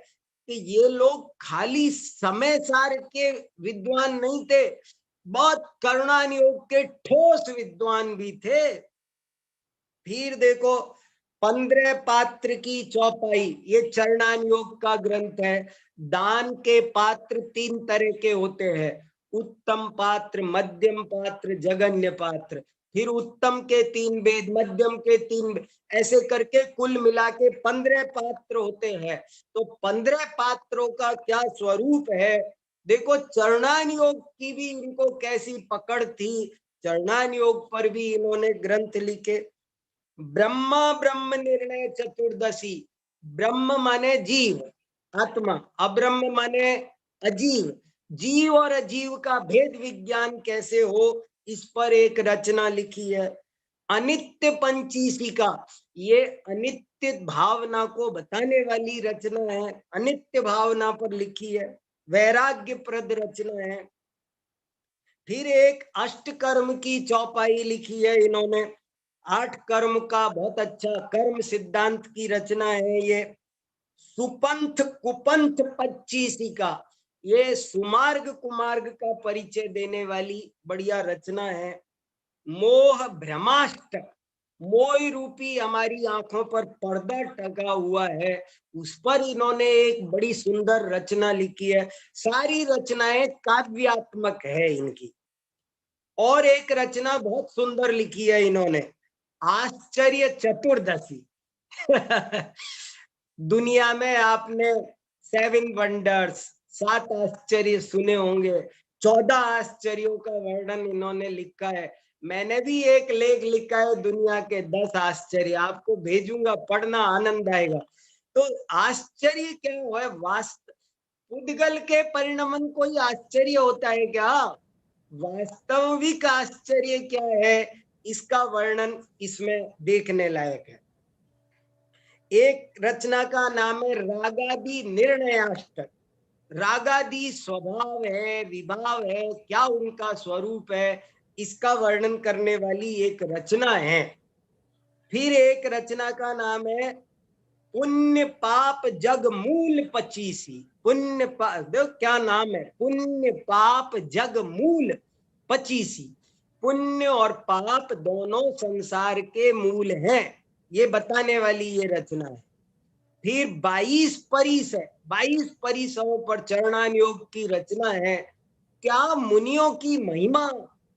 कि ये लोग खाली समय सार के विद्वान नहीं थे, बहुत कर्णान योग के ठोस विद्वान भी थे। फिर देखो 15 पात्र की चौपाई, ये चरणान योग का ग्रंथ है। दान के पात्र 3 तरह के होते हैं, उत्तम पात्र, मध्यम पात्र, जगन्य पात्र। फिर उत्तम के 3 वेद, मध्यम के 3 वेद, ऐसे करके कुल मिला के 15 पात्र होते हैं। तो 15 पात्रों का क्या स्वरूप है। देखो चरणान योग की भी इनको कैसी पकड़ थी, चरणान योग पर भी इन्होंने ग्रंथ लिखे। ब्रह्मा ब्रह्म निर्णय चतुर्दशी, ब्रह्म माने जीव आत्मा, अब्रह्म माने अजीव, जीव और अजीव का भेद विज्ञान कैसे हो इस पर एक रचना लिखी है। अनित्य पंचीसिका, ये अनित्य भावना को बताने वाली रचना है, अनित्य भावना पर लिखी है, वैराग्य प्रद रचना है। फिर एक अष्टकर्म की चौपाई लिखी है इन्होंने, 8 कर्म का बहुत अच्छा कर्म सिद्धांत की रचना है ये। सुपंथ कुपंथ पच्चीसी का, ये सुमार्ग कुमार्ग का परिचय देने वाली बढ़िया रचना है। मोह भ्रमाष्टक, मोह रूपी हमारी आंखों पर पर्दा टका हुआ है, उस पर इन्होंने एक बड़ी सुंदर रचना लिखी है। सारी रचनाएं काव्यात्मक है इनकी। और एक रचना बहुत सुंदर लिखी है इन्होंने, आश्चर्य चतुर्दशी। दुनिया में आपने 7 वंडर्स, 7 आश्चर्य सुने होंगे, 14 आश्चर्यों का वर्णन इन्होंने लिखा है। मैंने भी एक लेख लिखा है दुनिया के 10 आश्चर्य, आपको भेजूंगा, पढ़ना, आनंद आएगा। तो आश्चर्य क्या है? वास्तव उद्गल के परिणमन कोई आश्चर्य होता है क्या? वास्तविक आश्चर्य क्या है, इसका वर्णन इसमें देखने लायक है। एक रचना का नाम है रागादि निर्णयाष्टक। रागादि स्वभाव है, विभाव है, क्या उनका स्वरूप है, इसका वर्णन करने वाली एक रचना है। फिर एक रचना का नाम है पुण्य पाप जग मूल पचीसी। पुण्य पाप, देखो क्या नाम है, पुण्य पाप जग मूल पचीसी। पुण्य और पाप दोनों संसार के मूल हैं, ये बताने वाली ये रचना है। फिर 22 परिस है, 22 परिसों पर चरणान योग की रचना है। क्या मुनियों की महिमा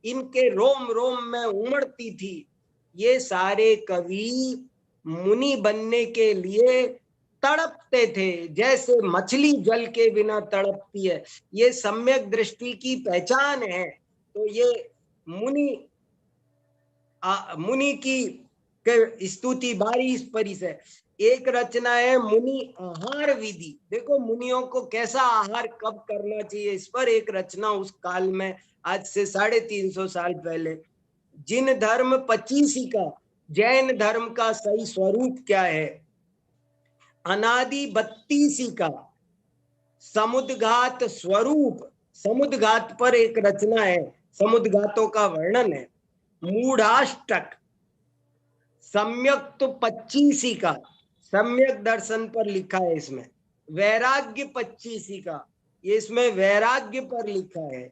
इनके रोम रोम में उमड़ती थी। ये सारे कवि मुनि बनने के लिए तड़पते थे, जैसे मछली जल के बिना तड़पती है। ये सम्यक दृष्टि की पहचान है। तो ये मुनि मुनि की स्तुति 22 परिस है। एक रचना है मुनि आहार विधि। देखो मुनियों को कैसा आहार कब करना चाहिए, इस पर एक रचना उस काल में, आज से 350 साल पहले। जिन धर्म 25 का, जैन धर्म का सही स्वरूप क्या है। अनादि 32 का समुद्घात स्वरूप, समुद्घात पर एक रचना है, समुद्घातों का वर्णन है। मूढ़ाष्टक सम्यक तो 25 का, सम्यक दर्शन पर लिखा है इसमें। वैराग्य 25 का, ये इसमें वैराग्य पर लिखा है।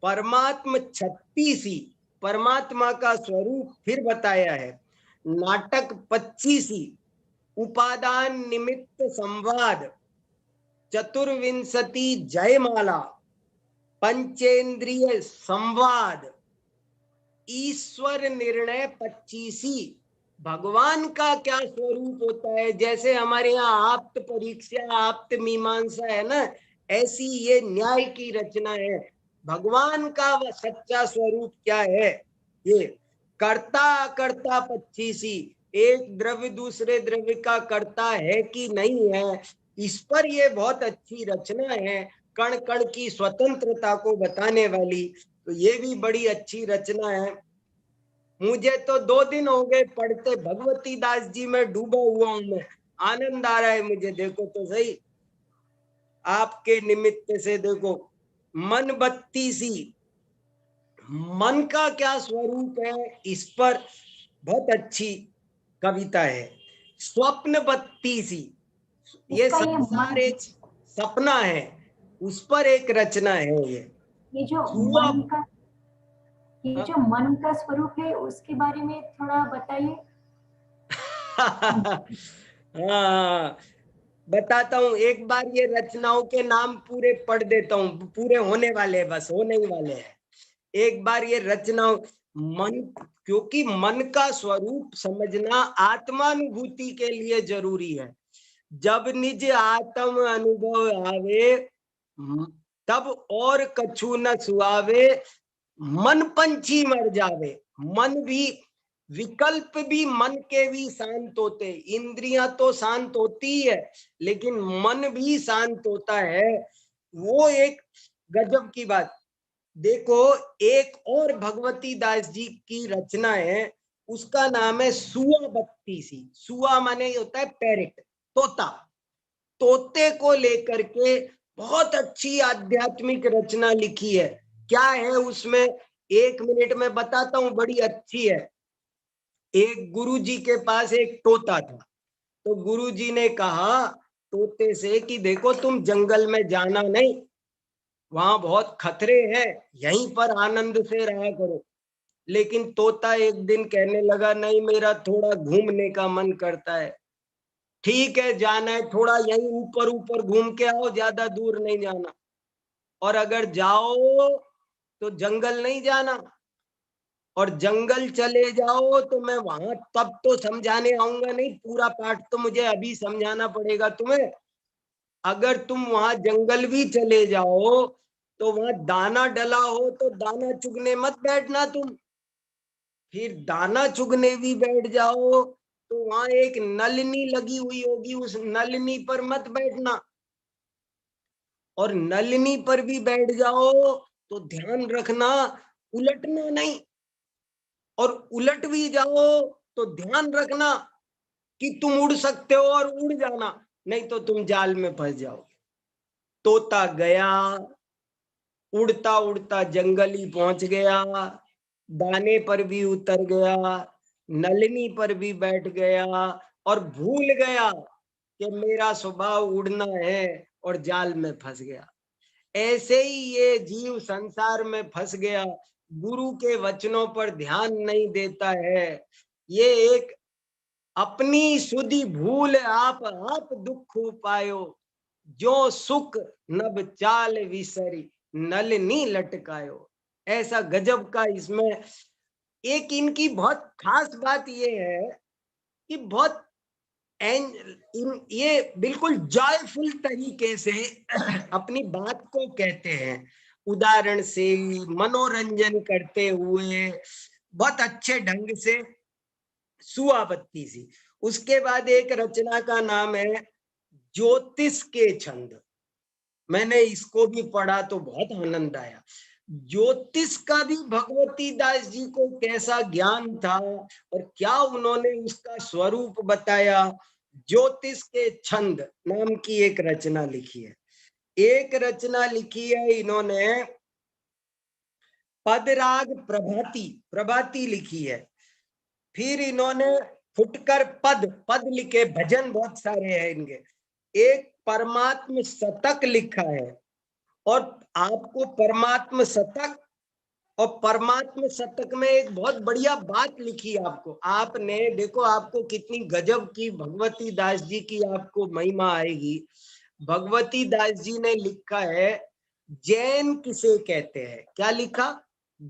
परमात्म 36, परमात्मा का स्वरूप फिर बताया है। नाटक 25, उपादान निमित्त संवाद। चतुर्विंशति जयमाला, पंचेंद्रिय संवाद। ईश्वर निर्णय 25, भगवान का क्या स्वरूप होता है। जैसे हमारे यहाँ आप्त परीक्षा, आप्त मीमांसा है ना, ऐसी ये न्याय की रचना है। भगवान का सच्चा स्वरूप क्या है। ये कर्ता अकर्ता 25, एक द्रव्य दूसरे द्रव्य का कर्ता है कि नहीं है, इस पर ये बहुत अच्छी रचना है, कण कण की स्वतंत्रता को बताने वाली। तो ये भी बड़ी अच्छी रचना है। मुझे तो 2 दिन हो गए पढ़ते, भगवती दास जी में डूबा हुआ हूं मैं, आनंद आ रहा है मुझे। देखो तो सही, आपके निमित्त से देखो। मन 32, मन का क्या स्वरूप है, इस पर बहुत अच्छी कविता है। स्वप्न 32, ये इसका संसार एक सपना है, उस पर एक रचना है। ये जो हुआ मन का, ये जो मन का स्वरूप है उसके बारे में थोड़ा बताइए। हाँ, बताता हूँ। एक बार ये रचनाओं के नाम पूरे पढ़ देता हूँ, पूरे होने वाले, बस होने ही वाले हैं। एक बार ये रचनाओं, मन, क्योंकि मन का स्वरूप समझना आत्मानुभूति के लिए जरूरी है। जब निज आत्म अनुभव आवे, तब और कछु न सुआवे। मन पंछी मर जावे। मन भी, विकल्प भी मन के भी शांत होते। इंद्रियां तो शांत होती है, लेकिन मन भी शांत होता है। वो एक गजब की बात। देखो, एक और भगवती दास जी की रचना है, उसका नाम है सुआ 32। सुआ माने होता है पैरेट, तोता। तोते को लेकर के बहुत अच्छी आध्यात्मिक रचना लिखी है। क्या है उसमें, 1 मिनट में बताता हूँ, बड़ी अच्छी है। एक गुरुजी के पास एक तोता था। तो गुरुजी ने कहा तोते से कि देखो तुम जंगल में जाना नहीं, वहां बहुत खतरे हैं, यहीं पर आनंद से रहा करो। लेकिन तोता एक दिन कहने लगा, नहीं मेरा थोड़ा घूमने का मन करता है। ठीक है, जाना है थोड़ा यहीं ऊपर ऊपर घूम के आओ, ज्यादा दूर नहीं जाना, और अगर जाओ तो जंगल नहीं जाना, और जंगल चले जाओ तो मैं वहां तब तो समझाने आऊंगा नहीं, पूरा पाठ तो मुझे अभी समझाना पड़ेगा तुम्हें। अगर तुम वहां जंगल भी चले जाओ तो वहां दाना डला हो तो दाना चुगने मत बैठना तुम। फिर दाना चुगने भी बैठ जाओ तो वहां एक नलनी लगी हुई होगी, उस नलनी पर मत बैठना, और नलनी पर भी बैठ जाओ तो ध्यान रखना उलटना नहीं, और उलट भी जाओ तो ध्यान रखना कि तुम उड़ सकते हो और उड़ जाना, नहीं तो तुम जाल में फंस जाओ। तोता गया, उड़ता उड़ता जंगल ही पहुंच गया, दाने पर भी उतर गया, नलनी पर भी बैठ गया, और भूल गया कि मेरा स्वभाव उड़ना है, और जाल में फंस गया। ऐसे ही ये जीव संसार में फंस गया, गुरु के वचनों पर ध्यान नहीं देता है। ये एक अपनी सुधि भूल आप दुख उपायो, जो सुख नब चाल विसरी नलनी लटकायो। ऐसा गजब का इसमें एक इनकी बहुत खास बात ये है कि बहुत ये बिल्कुल जॉयफुल तरीके से अपनी बात को कहते हैं, उदाहरण से मनोरंजन करते हुए, बहुत अच्छे ढंग से, सुआबत्ती सी। उसके बाद एक रचना का नाम है ज्योतिष के छंद। मैंने इसको भी पढ़ा तो बहुत आनंद आया। ज्योतिष का भी भगवती दास जी को कैसा ज्ञान था और क्या उन्होंने उसका स्वरूप बताया। ज्योतिष के छंद नाम की एक रचना लिखी है। एक रचना लिखी है इन्होंने पदराग प्रभाती, प्रभाती लिखी है। फिर इन्होंने फुटकर पद, पद लिखे, भजन बहुत सारे हैं इनके। एक परमात्म शतक लिखा है, और आपको परमात्म शतक, और परमात्म शतक में एक बहुत बढ़िया बात लिखी है आपको, आपने देखो आपको कितनी गजब की भगवती दास जी की आपको महिमा आएगी। भगवती दास जी ने लिखा है जैन किसे कहते हैं। क्या लिखा?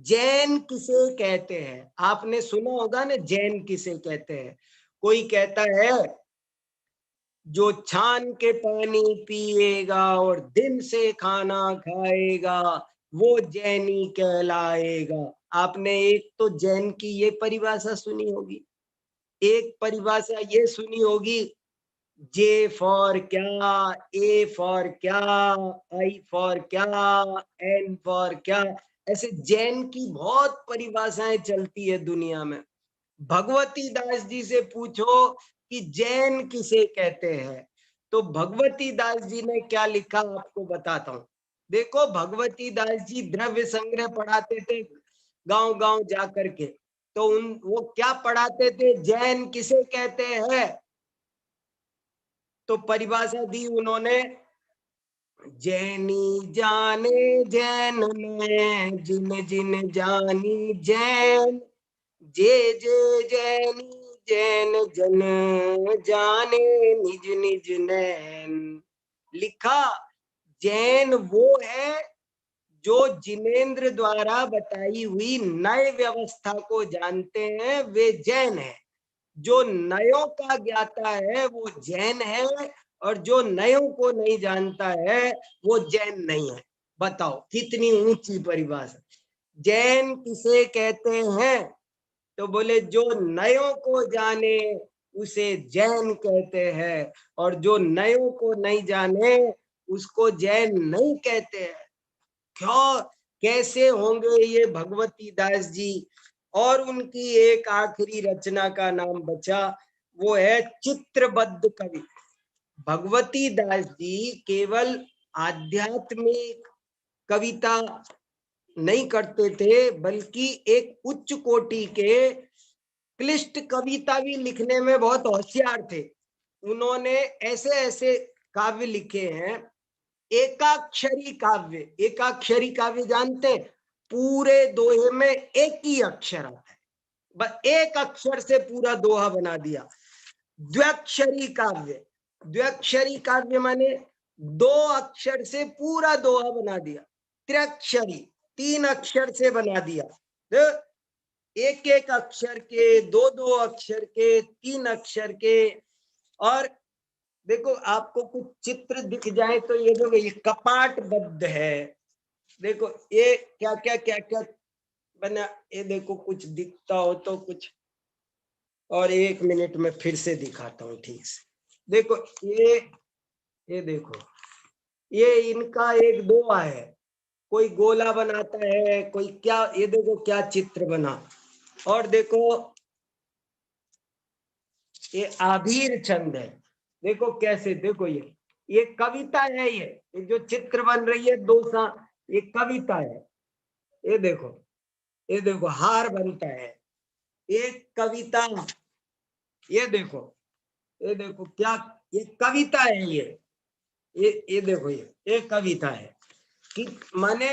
जैन किसे कहते हैं। आपने सुना होगा ना, जैन किसे कहते हैं। कोई कहता है जो छान के पानी पिएगा और दिन से खाना खाएगा वो जैनी कहलाएगा। आपने एक तो जैन की ये परिभाषा सुनी होगी, एक परिभाषा ये सुनी होगी, जे फॉर क्या, ए फॉर क्या, आई फॉर क्या, एन फॉर क्या। ऐसे जैन की बहुत परिभाषाएं चलती है दुनिया में। भगवती दास जी से पूछो कि जैन किसे कहते हैं, तो भगवती दास जी ने क्या लिखा आपको बताता हूँ। देखो भगवती दास जी द्रव्य संग्रह पढ़ाते थे गांव गांव जाकर के, तो वो क्या पढ़ाते थे, जैन किसे कहते हैं। तो परिभाषा दी उन्होंने, जैनी जाने जैन ने, जिन जिन जानी जैन, जे जे जैनी जैन जन, जाने निज निज नैन। लिखा, जैन वो है जो जिनेन्द्र द्वारा बताई हुई नए व्यवस्था को जानते हैं, वे जैन है। जो नयों का ज्ञाता है वो जैन है, और जो नयों को नहीं जानता है वो जैन नहीं है। बताओ कितनी ऊंची परिभाषा। जैन किसे कहते हैं, तो बोले जो नयों को जाने उसे जैन कहते हैं, और जो नयों को नहीं जाने उसको जैन नहीं कहते हैं। क्यों, कैसे होंगे ये भगवती दास जी। और उनकी एक आखिरी रचना का नाम बचा, वो है चित्रबद्ध कवि। भगवती दास जी केवल आध्यात्मिक कविता नहीं करते थे, बल्कि एक उच्च कोटि के क्लिष्ट कविता भी लिखने में बहुत होशियार थे। उन्होंने ऐसे ऐसे काव्य लिखे हैं, एकाक्षरी काव्य। एकाक्षरी काव्य जानते हैं? पूरे दोहे में एक ही अक्षर आता है, बस एक अक्षर से पूरा दोहा बना दिया। द्व्यक्षरी काव्य, द्व्यक्षरी काव्य माने 2 अक्षर से पूरा दोहा बना दिया। त्र्यक्षरी 3 अक्षर से बना दिया। एक एक अक्षर के, 2 अक्षर के, 3 अक्षर के। और देखो आपको कुछ चित्र दिख जाए तो ये देखो, ये कपाटबद्ध है। देखो ये क्या क्या क्या क्या बना, ये देखो कुछ दिखता हो तो कुछ, और 1 मिनट में फिर से दिखाता हूँ ठीक से। देखो ये देखो, ये इनका एक दोहा है। कोई गोला बनाता है, कोई क्या, ये देखो क्या चित्र बना। और देखो ये आभीर छंद है, देखो कैसे, देखो ये कविता है। ये जो चित्र बन रही है दोसा, ये कविता है। ये देखो हार बनता है, एक कविता। ये देखो क्या, ये कविता है। ये देखो, ये कविता है। कि माने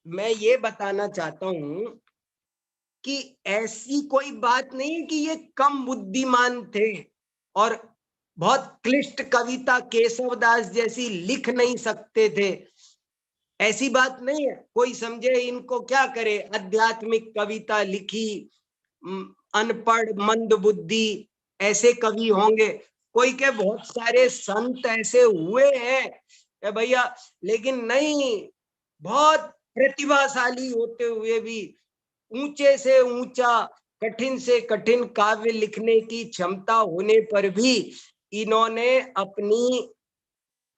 मैं ये बताना चाहता हूं कि ऐसी कोई बात नहीं कि ये कम बुद्धिमान थे और बहुत क्लिष्ट कविता केशवदास जैसी लिख नहीं सकते थे, ऐसी बात नहीं है। कोई समझे इनको क्या करे, आध्यात्मिक कविता लिखी, अनपढ़ मंद बुद्धि ऐसे कवि होंगे। कोई के बहुत सारे संत ऐसे हुए हैं भैया, लेकिन नहीं, बहुत प्रतिभाशाली होते हुए भी ऊंचे से ऊंचा, कठिन से कठिन काव्य लिखने की क्षमता होने पर भी इन्होंने अपनी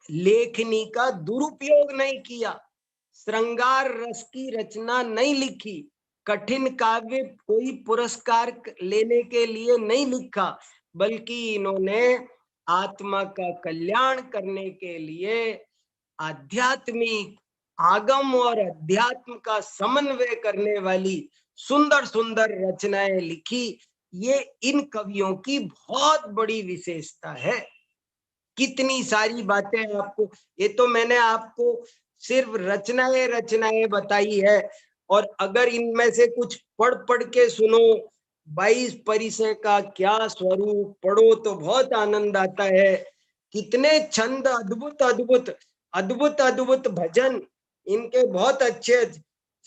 लेखनी का दुरुपयोग नहीं किया, श्रृंगार रस की रचना नहीं लिखी, कठिन काव्य कोई पुरस्कार लेने के लिए नहीं लिखा, बल्कि इन्होंने आत्मा का कल्याण करने के लिए आध्यात्मिक, आगम और अध्यात्म का समन्वय करने वाली सुंदर सुंदर रचनाएं लिखी। ये इन कवियों की बहुत बड़ी विशेषता है। कितनी सारी बातें आपको, ये तो मैंने आपको सिर्फ रचनाएं बताई है, और अगर इनमें से कुछ पढ़ के सुनो, 22 परिचय का क्या स्वरूप, पढ़ो तो बहुत आनंद आता है। कितने छंद, अद्भुत अद्भुत अद्भुत अद्भुत भजन इनके बहुत अच्छे।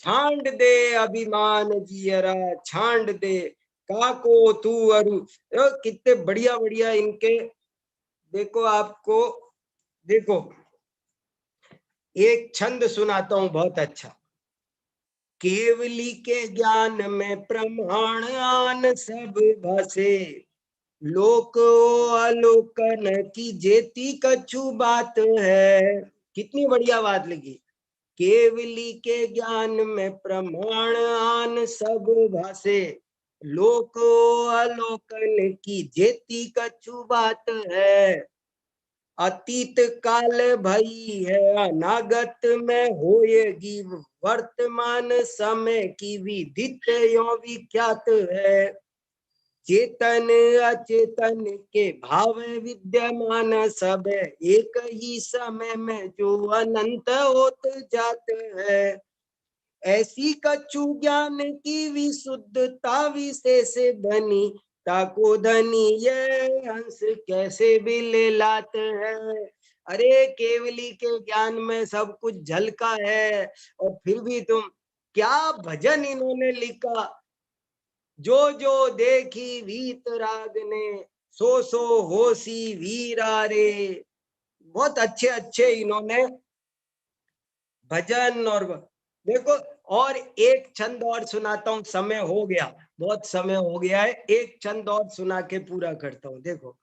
छांड दे अभिमान जियरा, छांड दे काको तू अरु, कितने बढ़िया बढ़िया इनके। देखो आपको, देखो एक छंद सुनाता हूं बहुत अच्छा। केवली के ज्ञान में प्रमाण आन सब भाषे, लोक अलोकन की जेती कछु बात है। कितनी बढ़िया बात लगी। केवली के ज्ञान में प्रमाण आन सब भाषे, लोक अलोकन की जेती कछु बात है। अतीत काल भई है, अनागत में होएगी, वर्तमान समय की विदित यो विख्यात है। चेतन अचेतन के भाव विद्यमान सब, एक ही समय में जो अनंत होत जात है। ऐसी कछु ज्ञान की विशुद्धता विशेष बनी, ताको धनी ये हंस कैसे भी ले लात है। अरे केवली के ज्ञान में सब कुछ झलका है, और फिर भी तुम, क्या भजन इन्होंने लिखा। जो जो देखी वीतराग ने, सो होसी वीरा रे। बहुत अच्छे अच्छे इन्होंने भजन। और देखो, और एक छंद और सुनाता हूँ, समय हो गया, बहुत समय हो गया है, एक छंद और सुना के पूरा करता हूँ। देखो,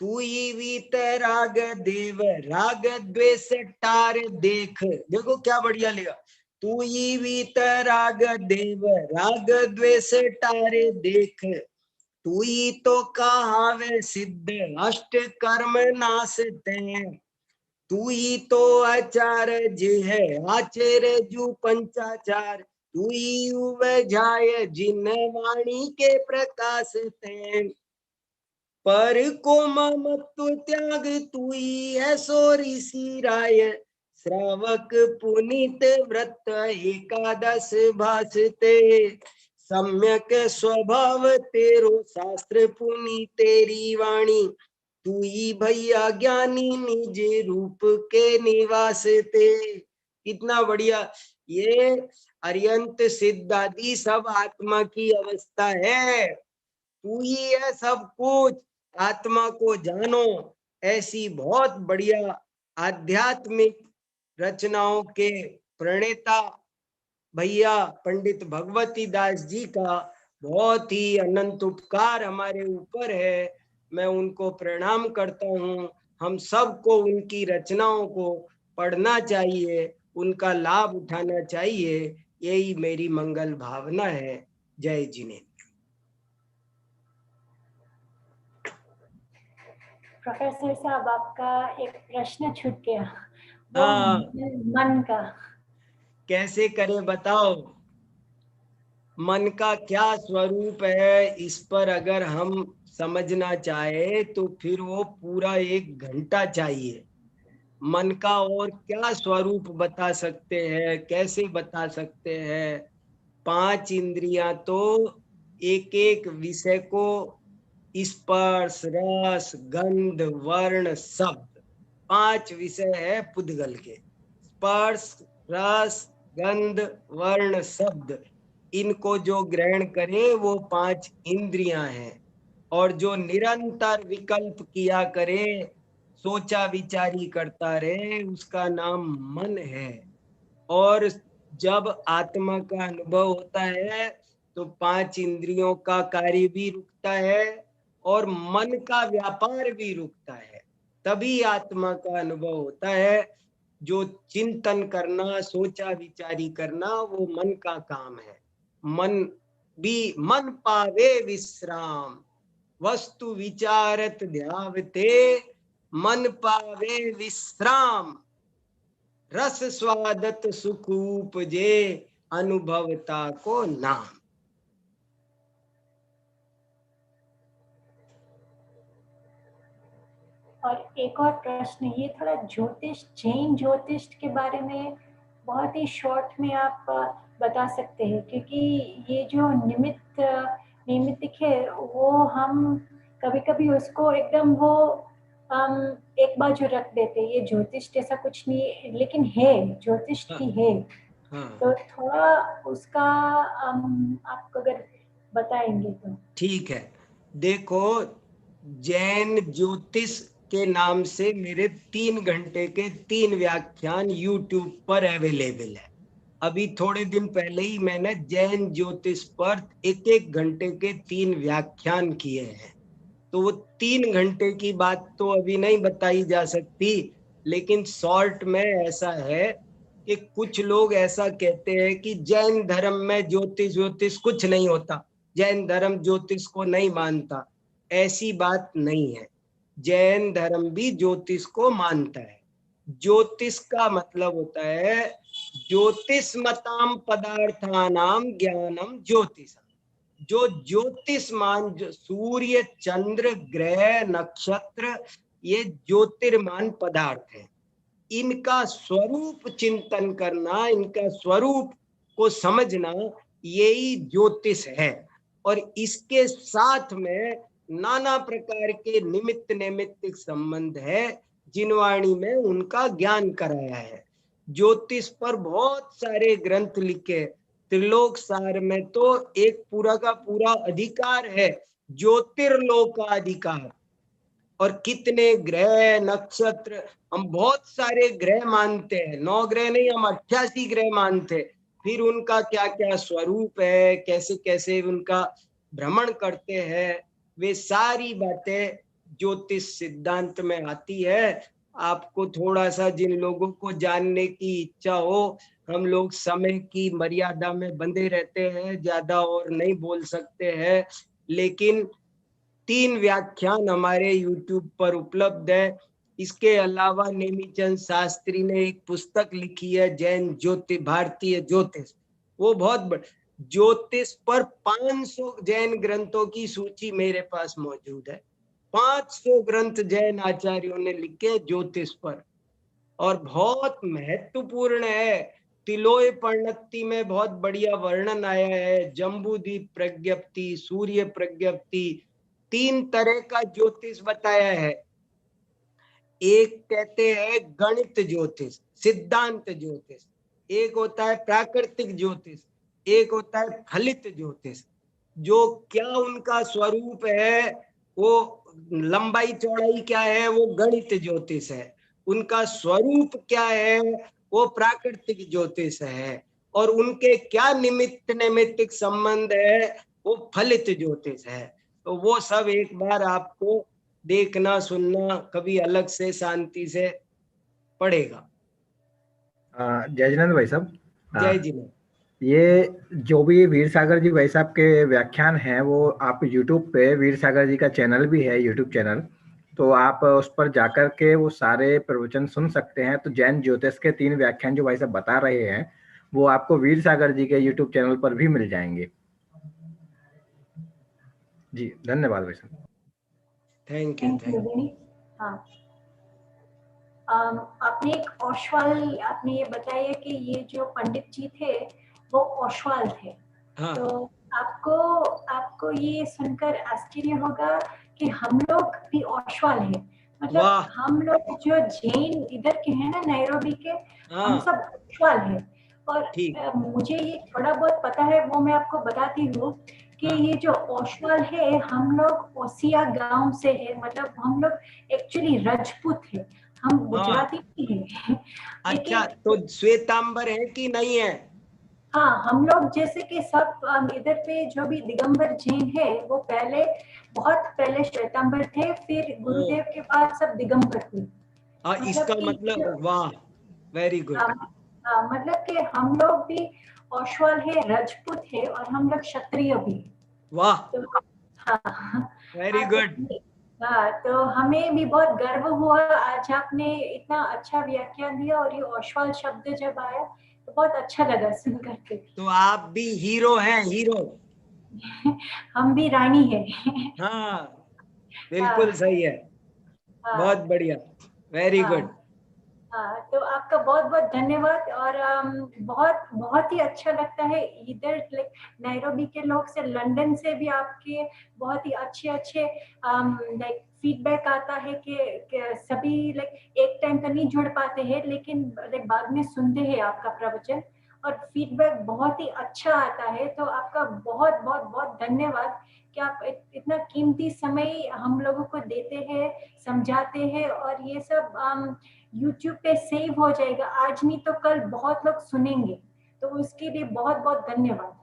तू ही वीत राग देव, राग द्वेष टार देख। देखो क्या बढ़िया लिखा। तू ही वीत राग देव, राग द्वेष टारे देख, तू ही तो कहावे सिद्ध अष्ट कर्म नाश ते, तू ही तो आचार जी है आचर जू पंचाचार, तू ही उवजाय जिन वाणी के प्रकाश ते। पर को ममत्व त्याग तुई ऐसो ऋषि राय श्रावक पुनीत व्रत एकादश भाषते सम्यक स्वभाव तेरो शास्त्र पुनि तेरी वाणी तू ही भैया ज्ञानी निज रूप के निवास ते। कितना बढ़िया। ये अर्यंत सिद्धादि सब आत्मा की अवस्था है। तू ही है सब कुछ, आत्मा को जानो। ऐसी बहुत बढ़िया आध्यात्मिक रचनाओं के प्रणेता भैया पंडित भगवती दास जी का बहुत ही अनंत उपकार हमारे ऊपर है। मैं उनको प्रणाम करता हूँ। हम सबको उनकी रचनाओं को पढ़ना चाहिए, उनका लाभ उठाना चाहिए। यही मेरी मंगल भावना है। जय जिनेन्द्र। प्रोफेसर साहब, आपका एक प्रश्न छूट गया, वो हाँ, मन का। कैसे करें बताओ। मन का क्या स्वरूप है, इस पर अगर हम समझना चाहे तो फिर वो पूरा 1 घंटा चाहिए। मन का और क्या स्वरूप बता सकते हैं, कैसे बता सकते हैं। 5 इंद्रियां तो एक एक विषय को स्पर्श रस गंध वर्ण शब्द 5 विषय है पुद्गल के। स्पर्श रस गंध वर्ण शब्द, इनको जो ग्रहण करे वो 5 इंद्रियां हैं। और जो निरंतर विकल्प किया करे, सोचा विचारी करता रहे, उसका नाम मन है। और जब आत्मा का अनुभव होता है तो 5 इंद्रियों का कार्य भी रुकता है और मन का व्यापार भी रुकता है। तभी आत्मा का अनुभव होता है। जो चिंतन करना सोचा विचारी करना वो मन का काम है। मन पावे विश्राम वस्तु विचारत ध्यावते मन पावे विश्राम रस स्वादत सुख उपजे अनुभवता को नाम। और एक और प्रश्न, ये थोड़ा ज्योतिष, जैन ज्योतिष के बारे में बहुत ही शॉर्ट में आप बता सकते हैं, क्योंकि ये जो निमित्तिक है वो हम कभी कभी उसको एकदम वो हम एक बाजू रख देते हैं, ये ज्योतिष जैसा कुछ नहीं, लेकिन है, ज्योतिष भी है। हाँ, तो थोड़ा उसका आप अगर बताएंगे तो। ठीक है। देखो, जैन ज्योतिष के नाम से मेरे 3 घंटे के 3 व्याख्यान यूट्यूब पर अवेलेबल है। अभी थोड़े दिन पहले ही मैंने जैन ज्योतिष पर 1-1 घंटे के 3 व्याख्यान किए हैं। तो वो 3 घंटे की बात तो अभी नहीं बताई जा सकती, लेकिन शॉर्ट में ऐसा है कि कुछ लोग ऐसा कहते हैं कि जैन धर्म में ज्योतिष ज्योतिष कुछ नहीं होता, जैन धर्म ज्योतिष को नहीं मानता। ऐसी बात नहीं है। जैन धर्म भी ज्योतिष को मानता है। ज्योतिष का मतलब होता है ज्योतिष मताम पदार्थानाम ज्ञानम ज्योतिष। जो ज्योतिषमान, जो सूर्य चंद्र ग्रह नक्षत्र, ये ज्योतिर्मान पदार्थ है। इनका स्वरूप चिंतन करना, इनका स्वरूप को समझना, यही ज्योतिष है। और इसके साथ में नाना प्रकार के निमित्त नैमित्तिक संबंध है, जिनवाणी में उनका ज्ञान कराया है। ज्योतिष पर बहुत सारे ग्रंथ लिखे। त्रिलोक सार में तो एक पूरा का पूरा अधिकार है, ज्योतिर्लोकाधिकार। और कितने ग्रह नक्षत्र, हम बहुत सारे ग्रह मानते हैं, 9 ग्रह नहीं, हम 88 ग्रह मानते। फिर उनका क्या क्या स्वरूप है, कैसे कैसे उनका भ्रमण करते हैं, वे सारी बातें ज्योतिष सिद्धांत में आती है। आपको थोड़ा सा जिन लोगों को जानने की इच्छा हो, हम लोग समय की मर्यादा में बंधे रहते हैं, ज्यादा और नहीं बोल सकते हैं, लेकिन 3 व्याख्यान हमारे YouTube पर उपलब्ध है। इसके अलावा नेमीचंद शास्त्री ने एक पुस्तक लिखी है, जैन ज्योति भारतीय ज्योतिष। वो बहुत ज्योतिष पर 500 जैन ग्रंथों की सूची मेरे पास मौजूद है। 500 ग्रंथ जैन आचार्यों ने लिखे ज्योतिष पर और बहुत महत्वपूर्ण है। तिलोय पर्णत्ति में बहुत बढ़िया वर्णन आया है। जम्बूद्वीप प्रज्ञप्ति, सूर्य प्रज्ञप्ति, 3 तरह का ज्योतिष बताया है। एक कहते हैं गणित ज्योतिष, सिद्धांत ज्योतिष, एक होता है प्राकृतिक ज्योतिष, एक होता है फलित ज्योतिष। जो क्या उनका स्वरूप है, वो लंबाई चौड़ाई क्या है, वो गणित ज्योतिष है। उनका स्वरूप क्या है, वो प्राकृतिक ज्योतिष है। और उनके क्या निमित्त नैमित्तिक संबंध है, वो फलित ज्योतिष है। तो वो सब एक बार आपको देखना सुनना कभी अलग से शांति से पड़ेगा। जय जिनेंद्र भाई साहब। जय जिनेंद्र। ये जो भी वीर सागर जी भाई साहब के व्याख्यान हैं, वो आप YouTube पे वीर सागर जी का चैनल भी है, YouTube चैनल, तो आप उस पर जाकर के वो सारे प्रवचन सुन सकते हैं। तो जैन ज्योतिष के 3 व्याख्यान जो भाई साहब बता रहे हैं, वो आपको वीर सागर जी के YouTube चैनल पर भी मिल जाएंगे। जी धन्यवाद भाई साहब। Thank you. हाँ, आपने एक ओशवाल आपने ये बताया कि ये जो पंडित जी थे वो ओशवाल थे। हाँ। तो आपको ये सुनकर आश्चर्य होगा कि हम लोग भी ओशवाल हैं। मतलब हम लोग जो जैन इधर के हैं ना, नैरोबी के, हम सब ओशवाल हैं। और मुझे ये थोड़ा बहुत पता है, वो मैं आपको बताती हूँ कि ये जो ओशवाल है, हम लोग ओसिया गांव से है। मतलब हम लोग एक्चुअली राजपूत है, हम गुजराती नहीं है। अच्छा, तो श्वेतांबर है कि नहीं है? हाँ, हम लोग जैसे कि सब इधर पे जो भी दिगंबर जैन है, वो पहले बहुत पहले श्वेतांबर थे, फिर गुरुदेव के बाद सब दिगंबर हुए। इसका मतलब वाह, वेरी गुड। मतलब कि हम लोग भी ओशवाल है, राजपूत है, और हम लोग क्षत्रिय भी। वाह, तो हाँ, वेरी गुड। हाँ, तो हमें भी बहुत गर्व हुआ आज आपने इतना अच्छा व्याख्यान दिया, और ये ओशवाल शब्द जब आया तो बहुत अच्छा लगा सुन करके। तो आप भी हीरो हैं, हीरो। हम भी रानी है। हाँ, बिल्कुल सही है। बहुत बढ़िया, वेरी गुड। हाँ, तो आपका बहुत बहुत धन्यवाद। और बहुत बहुत ही अच्छा लगता है इधर नैरोबी के लोग से, लंदन से भी आपके बहुत ही अच्छे लाइक फीडबैक आता है कि सभी लाइक एक टाइम तो नहीं जुड़ पाते हैं, लेकिन बाद में सुनते हैं आपका प्रवचन और फीडबैक बहुत ही अच्छा आता है। तो आपका बहुत बहुत बहुत धन्यवाद कि आप इतना कीमती समय हम लोगों को देते हैं, समझाते हैं, और ये सब YouTube पे सेव हो जाएगा। आज नहीं तो कल बहुत लोग सुनेंगे, तो उसके लिए बहुत बहुत धन्यवाद।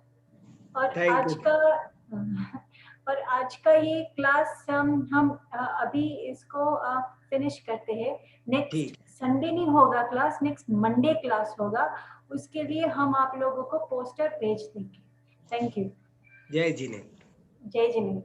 और आज का ये क्लास हम अभी इसको फिनिश करते हैं। नेक्स्ट संडे नहीं होगा क्लास, नेक्स्ट मंडे क्लास होगा। उसके लिए हम आप लोगों को पोस्टर भेज देंगे। Thank you. जय जिनेंद्र। जय जिनेंद्र।